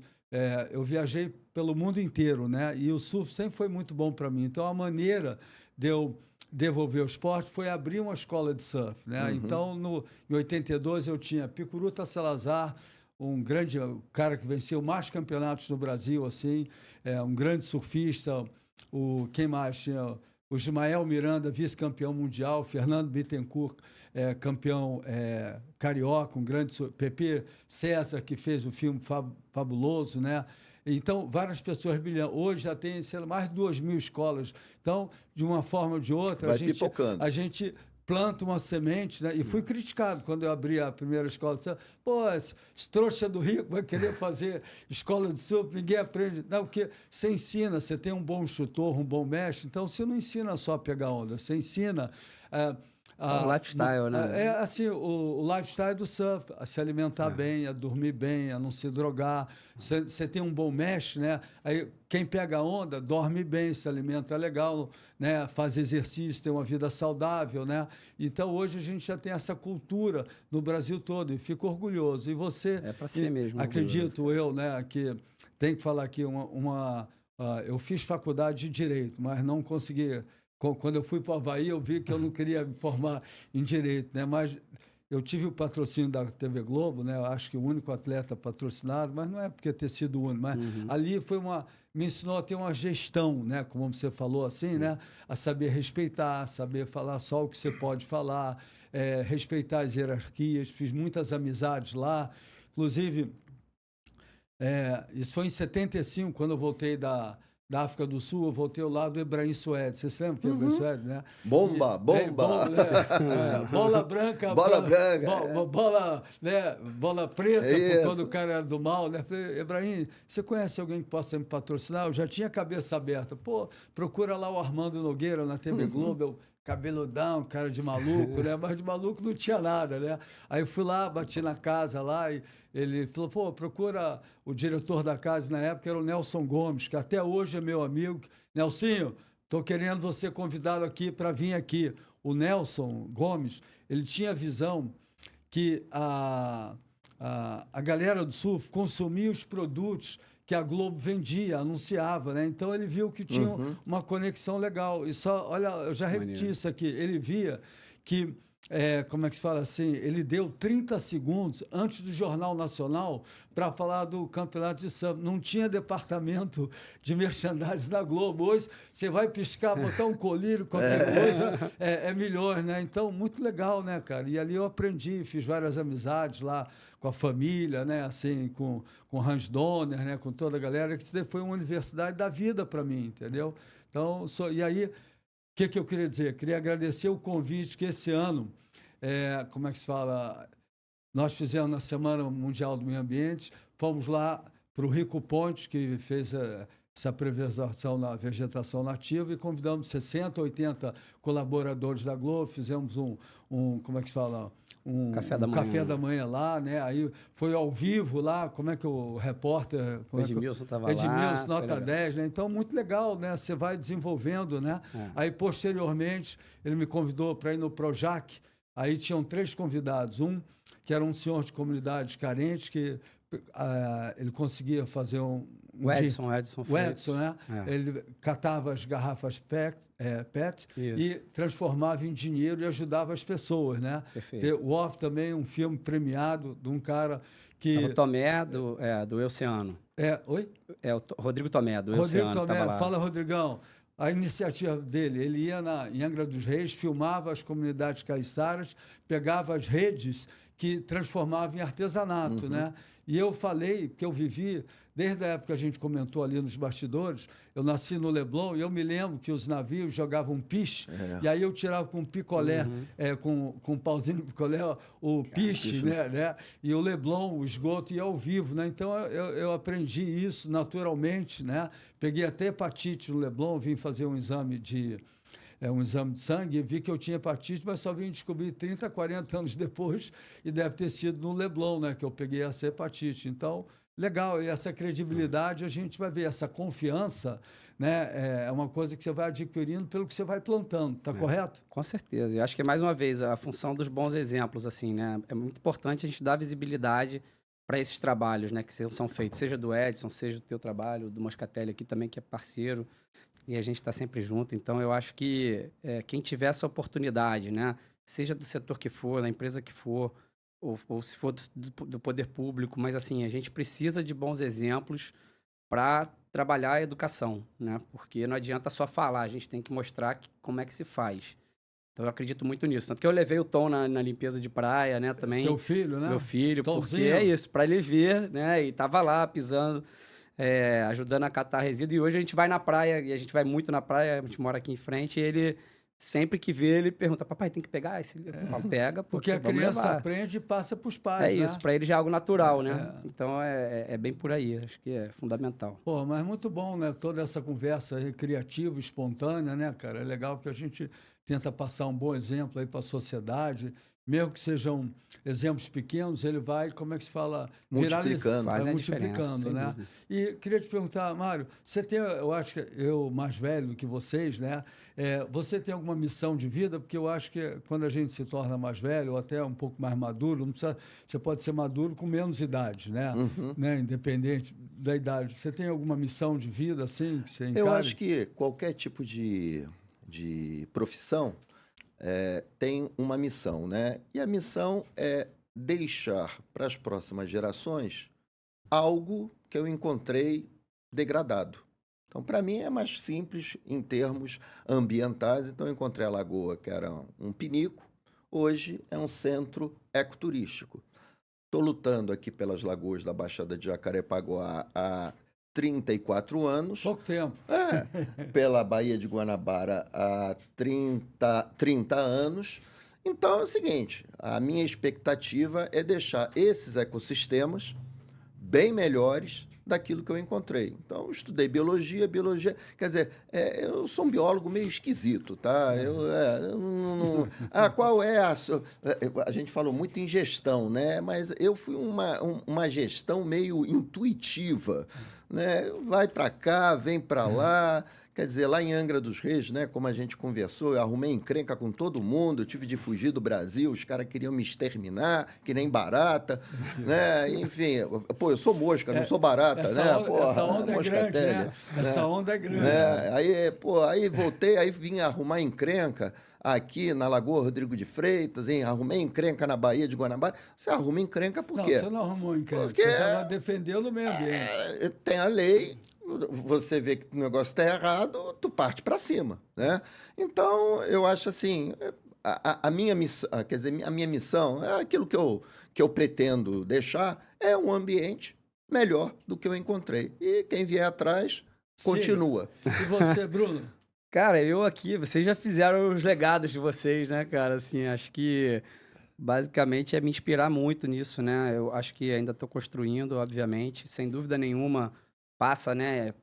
eu viajei pelo mundo inteiro, né? E o surf sempre foi muito bom para mim. Então, a maneira de eu devolver o esporte foi abrir uma escola de surf, né? Então, em 82, eu tinha Picuruta Salazar, um grande cara que venceu mais campeonatos no Brasil, assim, um grande surfista. Quem mais tinha? O Ismael Miranda, vice-campeão mundial, Fernando Bittencourt, campeão carioca, um grande Pepe César, que fez o filme fabuloso, né? Então, várias pessoas brilhando. Hoje já tem, sei lá, mais de 2.000 escolas. Então, de uma forma ou de outra, a gente planta uma semente, né? E fui criticado quando eu abri a primeira escola de surf. Pô, esse trouxa do Rio vai querer fazer escola de surf, ninguém aprende. Não, porque você ensina, você tem um bom instrutor, um bom mestre, então você não ensina só a pegar onda, você ensina... o lifestyle, né? Assim, o lifestyle do surf, a se alimentar bem, a dormir bem, a não se drogar. Você tem um bom mestre, né? Aí quem pega onda dorme bem, se alimenta legal, né? Faz exercício, tem uma vida saudável, né? Então hoje a gente já tem essa cultura no Brasil todo e fico orgulhoso. E você, para si mesmo, acredito eu, né? Que tem que falar aqui eu fiz faculdade de Direito, mas não consegui. Quando eu fui para o Havaí, eu vi que eu não queria me formar em Direito, né? Mas eu tive o patrocínio da TV Globo, né? Eu acho que o único atleta patrocinado, mas não é porque ter sido o único, mas ali me ensinou a ter uma gestão, né? Como você falou assim, né? A saber respeitar, saber falar só o que você pode falar, respeitar as hierarquias. Fiz muitas amizades lá, inclusive, isso foi em 75, quando eu voltei da África do Sul, eu voltei ao lado do Ebrahim Suede. Você se lembra que é o Ebrahim Suede, né? Bomba! Bola branca. Bola preta, quando o cara era do mal, né? Falei, Ebrahim, você conhece alguém que possa me patrocinar? Eu já tinha a cabeça aberta. Pô, procura lá o Armando Nogueira na TV Globo, cabeludão, cara de maluco, né? Mas de maluco não tinha nada, né? Aí eu fui lá, bati na casa lá e ele falou, pô, procura o diretor da casa na época, era o Nelson Gomes, que até hoje é meu amigo. Nelsinho, estou querendo você convidado aqui para vir aqui. O Nelson Gomes, ele tinha visão que a galera do surf consumia os produtos que a Globo vendia, anunciava, né? Então ele viu que tinha uma conexão legal. E só, olha, eu já repeti isso aqui, ele via que, como é que se fala assim, ele deu 30 segundos antes do Jornal Nacional para falar do campeonato de surf. Não tinha departamento de merchandising da Globo. Hoje você vai piscar, botar um colírio, qualquer coisa, é melhor, né? Então, muito legal, né, cara? E ali eu aprendi, fiz várias amizades lá com a família, né? Assim, com o Hans Donner, né? Com toda a galera, que isso daí foi uma universidade da vida para mim, entendeu? Então, e aí, o que eu queria dizer? Queria agradecer o convite que esse ano, como é que se fala? Nós fizemos na Semana Mundial do Meio Ambiente, fomos lá para o Rico Ponte, que fez essa preservação na vegetação nativa, e convidamos 60, 80 colaboradores da Globo, fizemos como é que se fala? Café da manhã lá, né? Aí foi ao vivo lá, como é que o repórter... Edmilson estava lá. Edmilson, nota 10, né? Então, muito legal, né? Você vai desenvolvendo, né? Aí, posteriormente, ele me convidou para ir no Projac. Aí tinham 3 convidados. Um que era um senhor de comunidades carentes, que ele conseguia fazer o Edson, né? Ele catava as garrafas PET e transformava em dinheiro e ajudava as pessoas, né? O Off também, um filme premiado de um cara que... O Tomé, do Oceano. Oi? O Rodrigo Tomé, do Oceano. Rodrigo Tomé, fala, Rodrigão. A iniciativa dele, ele ia em Angra dos Reis, filmava as comunidades caiçaras, pegava as redes que transformava em artesanato, né? E eu falei que eu vivi, desde a época que a gente comentou ali nos bastidores, eu nasci no Leblon e eu me lembro que os navios jogavam piche, e aí eu tirava com picolé, com um pauzinho de picolé, o piche, né? E o Leblon, o esgoto, ia ao vivo, né? Então eu aprendi isso naturalmente, né? Peguei até hepatite no Leblon, vim fazer um exame de sangue, e vi que eu tinha hepatite, mas só vim descobrir 30, 40 anos depois, e deve ter sido no Leblon, né, que eu peguei essa hepatite. Então, legal, e essa credibilidade, a gente vai ver, essa confiança, né, é uma coisa que você vai adquirindo pelo que você vai plantando, tá correto? Com certeza. Eu acho que, mais uma vez, a função dos bons exemplos, assim, né, é muito importante a gente dar visibilidade para esses trabalhos, né, que são feitos, seja do Edson, seja do teu trabalho, do Moscatelli aqui também, que é parceiro, e a gente está sempre junto. Então, eu acho que quem tiver essa oportunidade, né, seja do setor que for, da empresa que for, ou se for do poder público, mas assim, a gente precisa de bons exemplos para trabalhar a educação, né, porque não adianta só falar, a gente tem que mostrar como é que se faz. Então, eu acredito muito nisso. Tanto que eu levei o Tom na limpeza de praia, né, também. Teu filho, né? Meu filho, Tomzinho. porque é isso, para ele ver, né, e tava lá pisando, ajudando a catar resíduo. E hoje a gente vai na praia, e a gente vai muito na praia, a gente mora aqui em frente, e ele, sempre que vê, ele pergunta, papai, tem que pegar esse livro? Eu falo, pega, porque a criança aprende e passa para os pais, É isso, para ele já é algo natural, né? É. Então, é bem por aí, acho que é fundamental. Pô, mas muito bom, né? Toda essa conversa criativa, espontânea, né, cara? É legal que a gente tenta passar um bom exemplo aí para a sociedade, mesmo que sejam exemplos pequenos, ele vai, como é que se fala? Multiplicando. Faz a multiplicando, diferença, né? sem dúvida. E queria te perguntar, Mário, você tem, eu acho que eu mais velho que vocês, né? Você tem alguma missão de vida? Porque eu acho que quando a gente se torna mais velho, ou até um pouco mais maduro, não precisa, você pode ser maduro com menos idade, né? Né? Independente da idade. Você tem alguma missão de vida, assim, que você encare? Eu acho que qualquer tipo de profissão tem uma missão, né? E a missão é deixar para as próximas gerações algo que eu encontrei degradado. Então, para mim, é mais simples em termos ambientais. Então, eu encontrei a lagoa, que era um pinico, hoje é um centro ecoturístico. Estou lutando aqui pelas lagoas da Baixada de Jacarepaguá há 34 anos. Pouco tempo. Pela Baía de Guanabara há 30 anos. Então é o seguinte, a minha expectativa é deixar esses ecossistemas bem melhores daquilo que eu encontrei. Então, eu estudei biologia, quer dizer, eu sou um biólogo meio esquisito, tá? Qual é a gente falou muito em gestão, né? Mas eu fui uma gestão meio intuitiva, né? Vai para cá, vem para lá. Quer dizer, lá em Angra dos Reis, né, como a gente conversou, eu arrumei encrenca com todo mundo, eu tive de fugir do Brasil, os caras queriam me exterminar, que nem barata, né? Enfim, pô, eu sou mosca, não sou barata, né? Essa onda é grande, né? Essa onda é grande. Aí voltei, aí vim arrumar encrenca aqui na Lagoa Rodrigo de Freitas, hein? Arrumei encrenca na Baía de Guanabara. Você arruma encrenca por quê? Não, você não arrumou encrenca, porque você estava defendendo o meio ambiente. Tem a lei, você vê que o negócio está errado, tu parte para cima, né? Então, eu acho assim, a minha missão, quer dizer, a minha missão é aquilo que eu pretendo deixar, é um ambiente melhor do que eu encontrei. E quem vier atrás, continua. E você, Bruno? Cara, eu aqui, vocês já fizeram os legados de vocês, né, cara? Assim, acho que basicamente é me inspirar muito nisso, né? Eu acho que ainda estou construindo, obviamente, sem dúvida nenhuma, passa, né?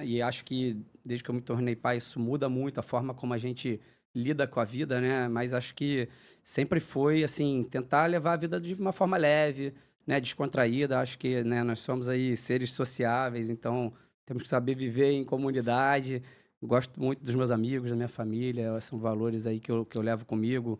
E acho que desde que eu me tornei pai, isso muda muito a forma como a gente lida com a vida, né? Mas acho que sempre foi, assim, tentar levar a vida de uma forma leve, né? Descontraída. Acho que, né, nós somos aí seres sociáveis, então temos que saber viver em comunidade. Gosto muito dos meus amigos, da minha família, são valores aí que eu levo comigo.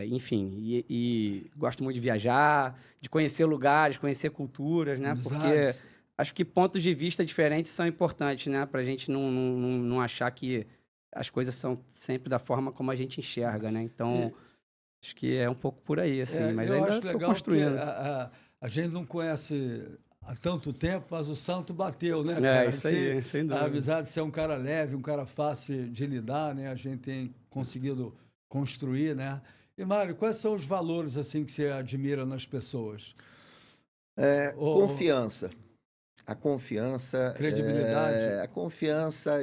Enfim, e gosto muito de viajar, de conhecer lugares, conhecer culturas, né? Porque acho que pontos de vista diferentes são importantes, né? Pra gente não achar que as coisas são sempre da forma como a gente enxerga, né? Então, acho que é um pouco por aí, assim, mas ainda estou construindo. A gente não conhece há tanto tempo, mas o santo bateu, né, cara? Isso aí, sem dúvida. Apesar de ser um cara leve, um cara fácil de lidar, né? A gente tem conseguido construir, né? E, Mário, quais são os valores assim que você admira nas pessoas? Confiança. A confiança... Credibilidade? A confiança,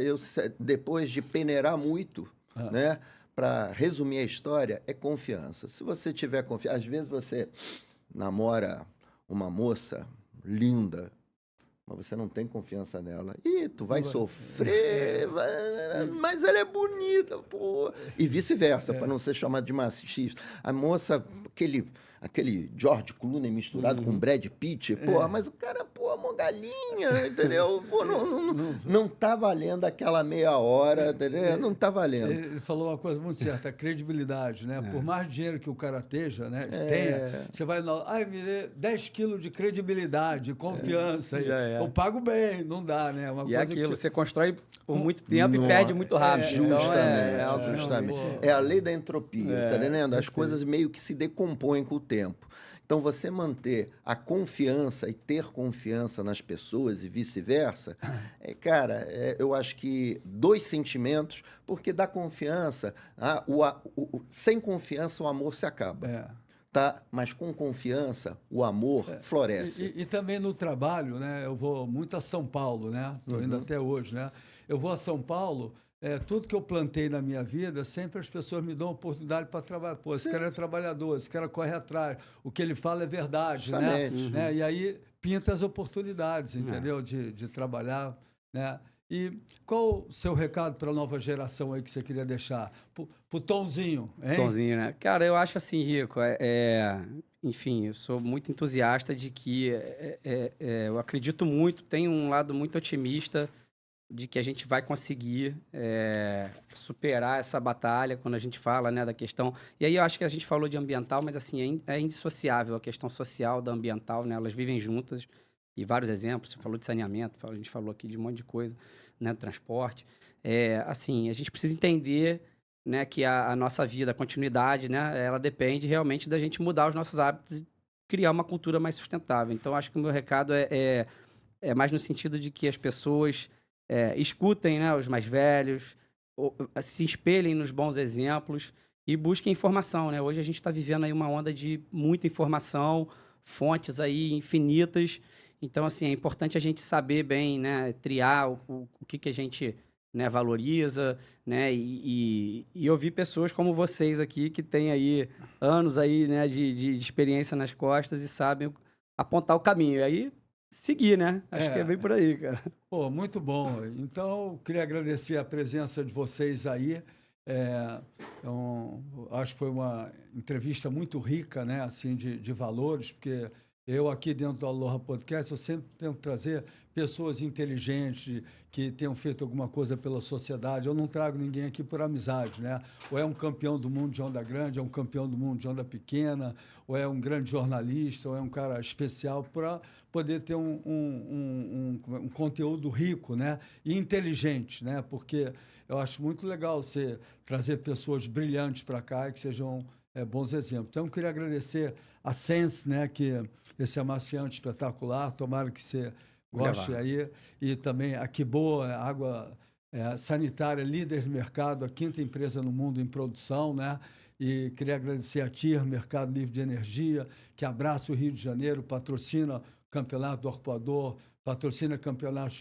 depois de peneirar muito, né? Para resumir a história, é confiança. Se você tiver confiança... Às vezes você namora uma moça linda, mas você não tem confiança nela. E tu vai sofrer, mas ela é bonita, pô. E vice-versa, para não ser chamado de machista. A moça, aquele George Clooney misturado com Brad Pitt, pô, mas o cara, pô, uma galinha, entendeu? Pô, não tá valendo aquela meia hora, entendeu? Não tá valendo. Ele falou uma coisa muito certa, a credibilidade, né? Por mais dinheiro que o cara tenha, você vai me dê 10 quilos de credibilidade, confiança. Eu pago bem, não dá, né? Uma coisa aquilo, você constrói por muito tempo e perde muito rápido. Justamente. É a lei da entropia, tá entendendo? As coisas meio que se decompõem com o tempo. Então, você manter a confiança e ter confiança nas pessoas e vice-versa, eu acho que 2 sentimentos, porque da confiança, sem confiança o amor se acaba. Tá? Mas com confiança, o amor floresce. E também no trabalho, né? Eu vou muito a São Paulo, né? Estou indo até hoje, né? Eu vou a São Paulo, tudo que eu plantei na minha vida, sempre as pessoas me dão oportunidade para trabalhar. Pô, esse cara é trabalhador, esse cara corre atrás, o que ele fala é verdade, né? E aí pinta as oportunidades, entendeu? De trabalhar, né? E qual o seu recado para a nova geração aí que você queria deixar? Pro Tonzinho, hein? Tonzinho, né? Cara, eu acho assim, Rico, enfim, eu sou muito entusiasta de que eu acredito muito, tenho um lado muito otimista de que a gente vai conseguir superar essa batalha quando a gente fala, né, da questão... E aí eu acho que a gente falou de ambiental, mas assim, é indissociável a questão social da ambiental, né? Elas vivem juntas. E vários exemplos, você falou de saneamento, a gente falou aqui de um monte de coisa, né, transporte. Assim, a gente precisa entender, né, que a nossa vida, a continuidade, né, ela depende realmente da gente mudar os nossos hábitos e criar uma cultura mais sustentável. Então, acho que o meu recado é mais no sentido de que as pessoas escutem, né, os mais velhos, se espelhem nos bons exemplos e busquem informação, né? Hoje a gente está vivendo aí uma onda de muita informação, fontes aí infinitas. Então, assim, é importante a gente saber bem, né, triar o que a gente, né, valoriza, né, e ouvir pessoas como vocês aqui, que têm aí anos aí, né, de experiência nas costas e sabem apontar o caminho. E aí, seguir, né? Acho que é bem por aí, cara. Pô, muito bom. Então, queria agradecer a presença de vocês aí. Acho que foi uma entrevista muito rica, né, assim, de valores, porque... Eu aqui dentro do Aloha Podcast, eu sempre tento trazer pessoas inteligentes que tenham feito alguma coisa pela sociedade. Eu não trago ninguém aqui por amizade, né? Ou é um campeão do mundo de onda grande, é um campeão do mundo de onda pequena, ou é um grande jornalista, ou é um cara especial para poder ter um conteúdo rico, né? E inteligente, né? Porque eu acho muito legal você trazer pessoas brilhantes para cá e que sejam... bons exemplos. Então, eu queria agradecer a Sense, né, que esse amaciante espetacular, tomara que você goste aí, e também a Kiboa, água sanitária, líder de mercado, a 5ª empresa no mundo em produção, né, e queria agradecer a TIR, Mercado Livre de Energia, que abraça o Rio de Janeiro, patrocina o Campeonato do Arpoador, patrocina campeonato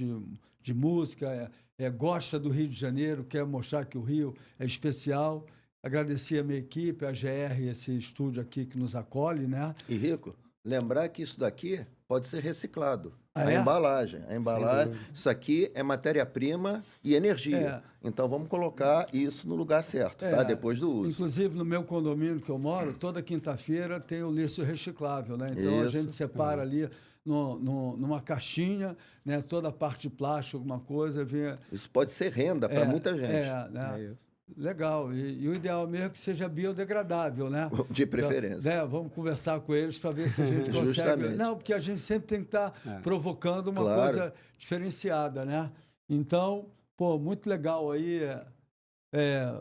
de música, gosta do Rio de Janeiro, quer mostrar que o Rio é especial. Agradecer a minha equipe, a GR, esse estúdio aqui que nos acolhe, né? E, Rico, lembrar que isso daqui pode ser reciclado. A embalagem, isso aqui é matéria-prima e energia. Então, vamos colocar isso no lugar certo, tá? Depois do uso. Inclusive, no meu condomínio que eu moro, toda quinta-feira tem o lixo reciclável, né? Então, a gente separa ali numa caixinha, né? Toda a parte de plástico, alguma coisa. Isso pode ser renda para muita gente. Né? É isso. Legal. E o ideal mesmo é que seja biodegradável, né? De preferência. Então, vamos conversar com eles para ver se a gente consegue. Justamente. Não, porque a gente sempre tem que estar provocando uma coisa diferenciada, né? Então, pô, muito legal aí.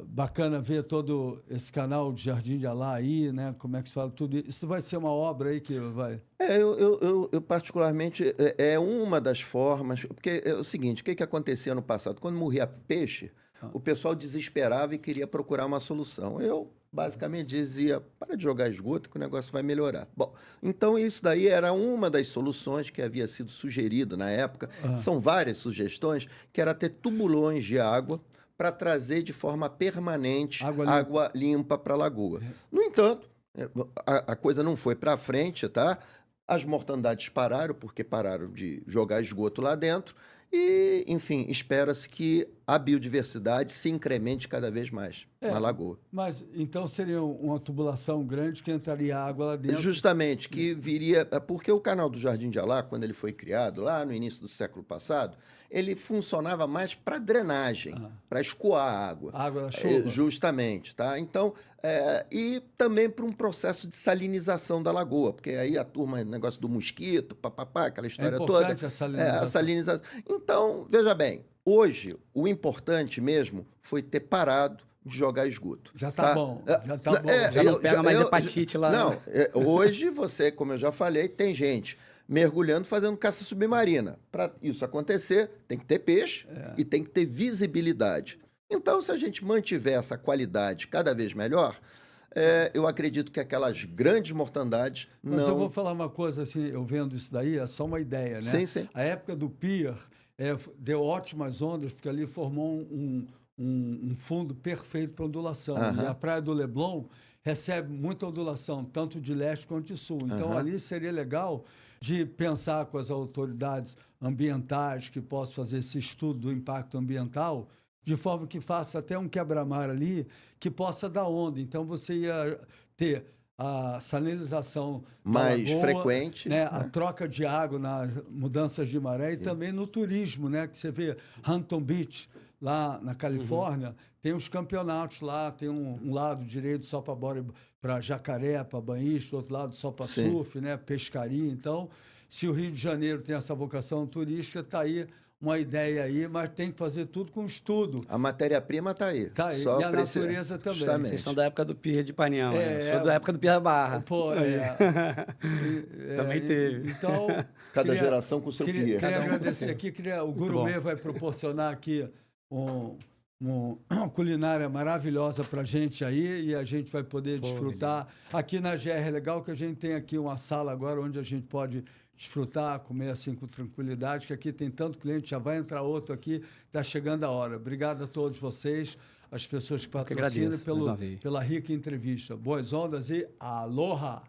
Bacana ver todo esse canal de Jardim de Alá aí, né? Como é que se fala tudo isso. Isso vai ser uma obra aí que vai... Eu particularmente, é uma das formas... Porque é o seguinte, o que acontecia no passado? Quando morria peixe... O pessoal desesperava e queria procurar uma solução. Eu Basicamente dizia, para de jogar esgoto que o negócio vai melhorar. Bom, então isso daí era uma das soluções que havia sido sugerida na época. São várias sugestões, que era ter tubulões de água para trazer de forma permanente água limpa para a lagoa. No entanto, a coisa não foi para frente, tá? As mortandades pararam, porque pararam de jogar esgoto lá dentro. E, enfim, espera-se que a biodiversidade se incremente cada vez mais na lagoa. Mas então seria uma tubulação grande que entraria água lá dentro? Justamente, que viria... Porque o canal do Jardim de Alá, quando ele foi criado, lá no início do século passado, ele funcionava mais para drenagem, para escoar a água. A água da chuva? Justamente, tá? Então, e também para um processo de salinização da lagoa, porque aí a turma, negócio do mosquito, papapá, aquela história toda. A salinização. A salinização. Então, veja bem, hoje o importante mesmo foi ter parado de jogar esgoto. Já tá bom, já tá bom. Já não pega mais hepatite lá. Não, hoje você, como eu já falei, tem gente mergulhando, fazendo caça submarina. Para isso acontecer, tem que ter peixe e tem que ter visibilidade. Então, se a gente mantiver essa qualidade cada vez melhor, eu acredito que aquelas grandes mortandades não... Mas eu vou falar uma coisa, assim, eu vendo isso daí, é só uma ideia, né? Sim, sim. A época do pier deu ótimas ondas, porque ali formou um fundo perfeito para ondulação. E a Praia do Leblon recebe muita ondulação, tanto de leste quanto de sul. Então, ali seria legal de pensar com as autoridades ambientais que possam fazer esse estudo do impacto ambiental, de forma que faça até um quebra-mar ali que possa dar onda. Então, você ia ter a salinização mais lagoa, frequente, né? A troca de água nas mudanças de maré e também no turismo, né? Que você vê Huntington Beach, lá na Califórnia, tem os campeonatos lá, tem um lado direito só para jacaré, para banhista, outro lado só para surf, né? Pescaria. Então, se o Rio de Janeiro tem essa vocação turística, está aí uma ideia aí, mas tem que fazer tudo com estudo. A matéria-prima está aí. Está aí. Só e a natureza também. Justamente. Vocês são da época do Pier de Ipanema, né? Eu sou da época do Pier da Barra. Pô, Também teve. Então, cada geração com o seu pier. Queria agradecer aqui, o Gourmet vai proporcionar aqui uma culinária maravilhosa para a gente aí, e a gente vai poder desfrutar. Aqui na GR é legal que a gente tem aqui uma sala agora onde a gente pode desfrutar, comer assim com tranquilidade, que aqui tem tanto cliente, já vai entrar outro aqui, está chegando a hora. Obrigado a todos vocês, as pessoas que patrocinam, pela rica entrevista. Boas ondas e aloha!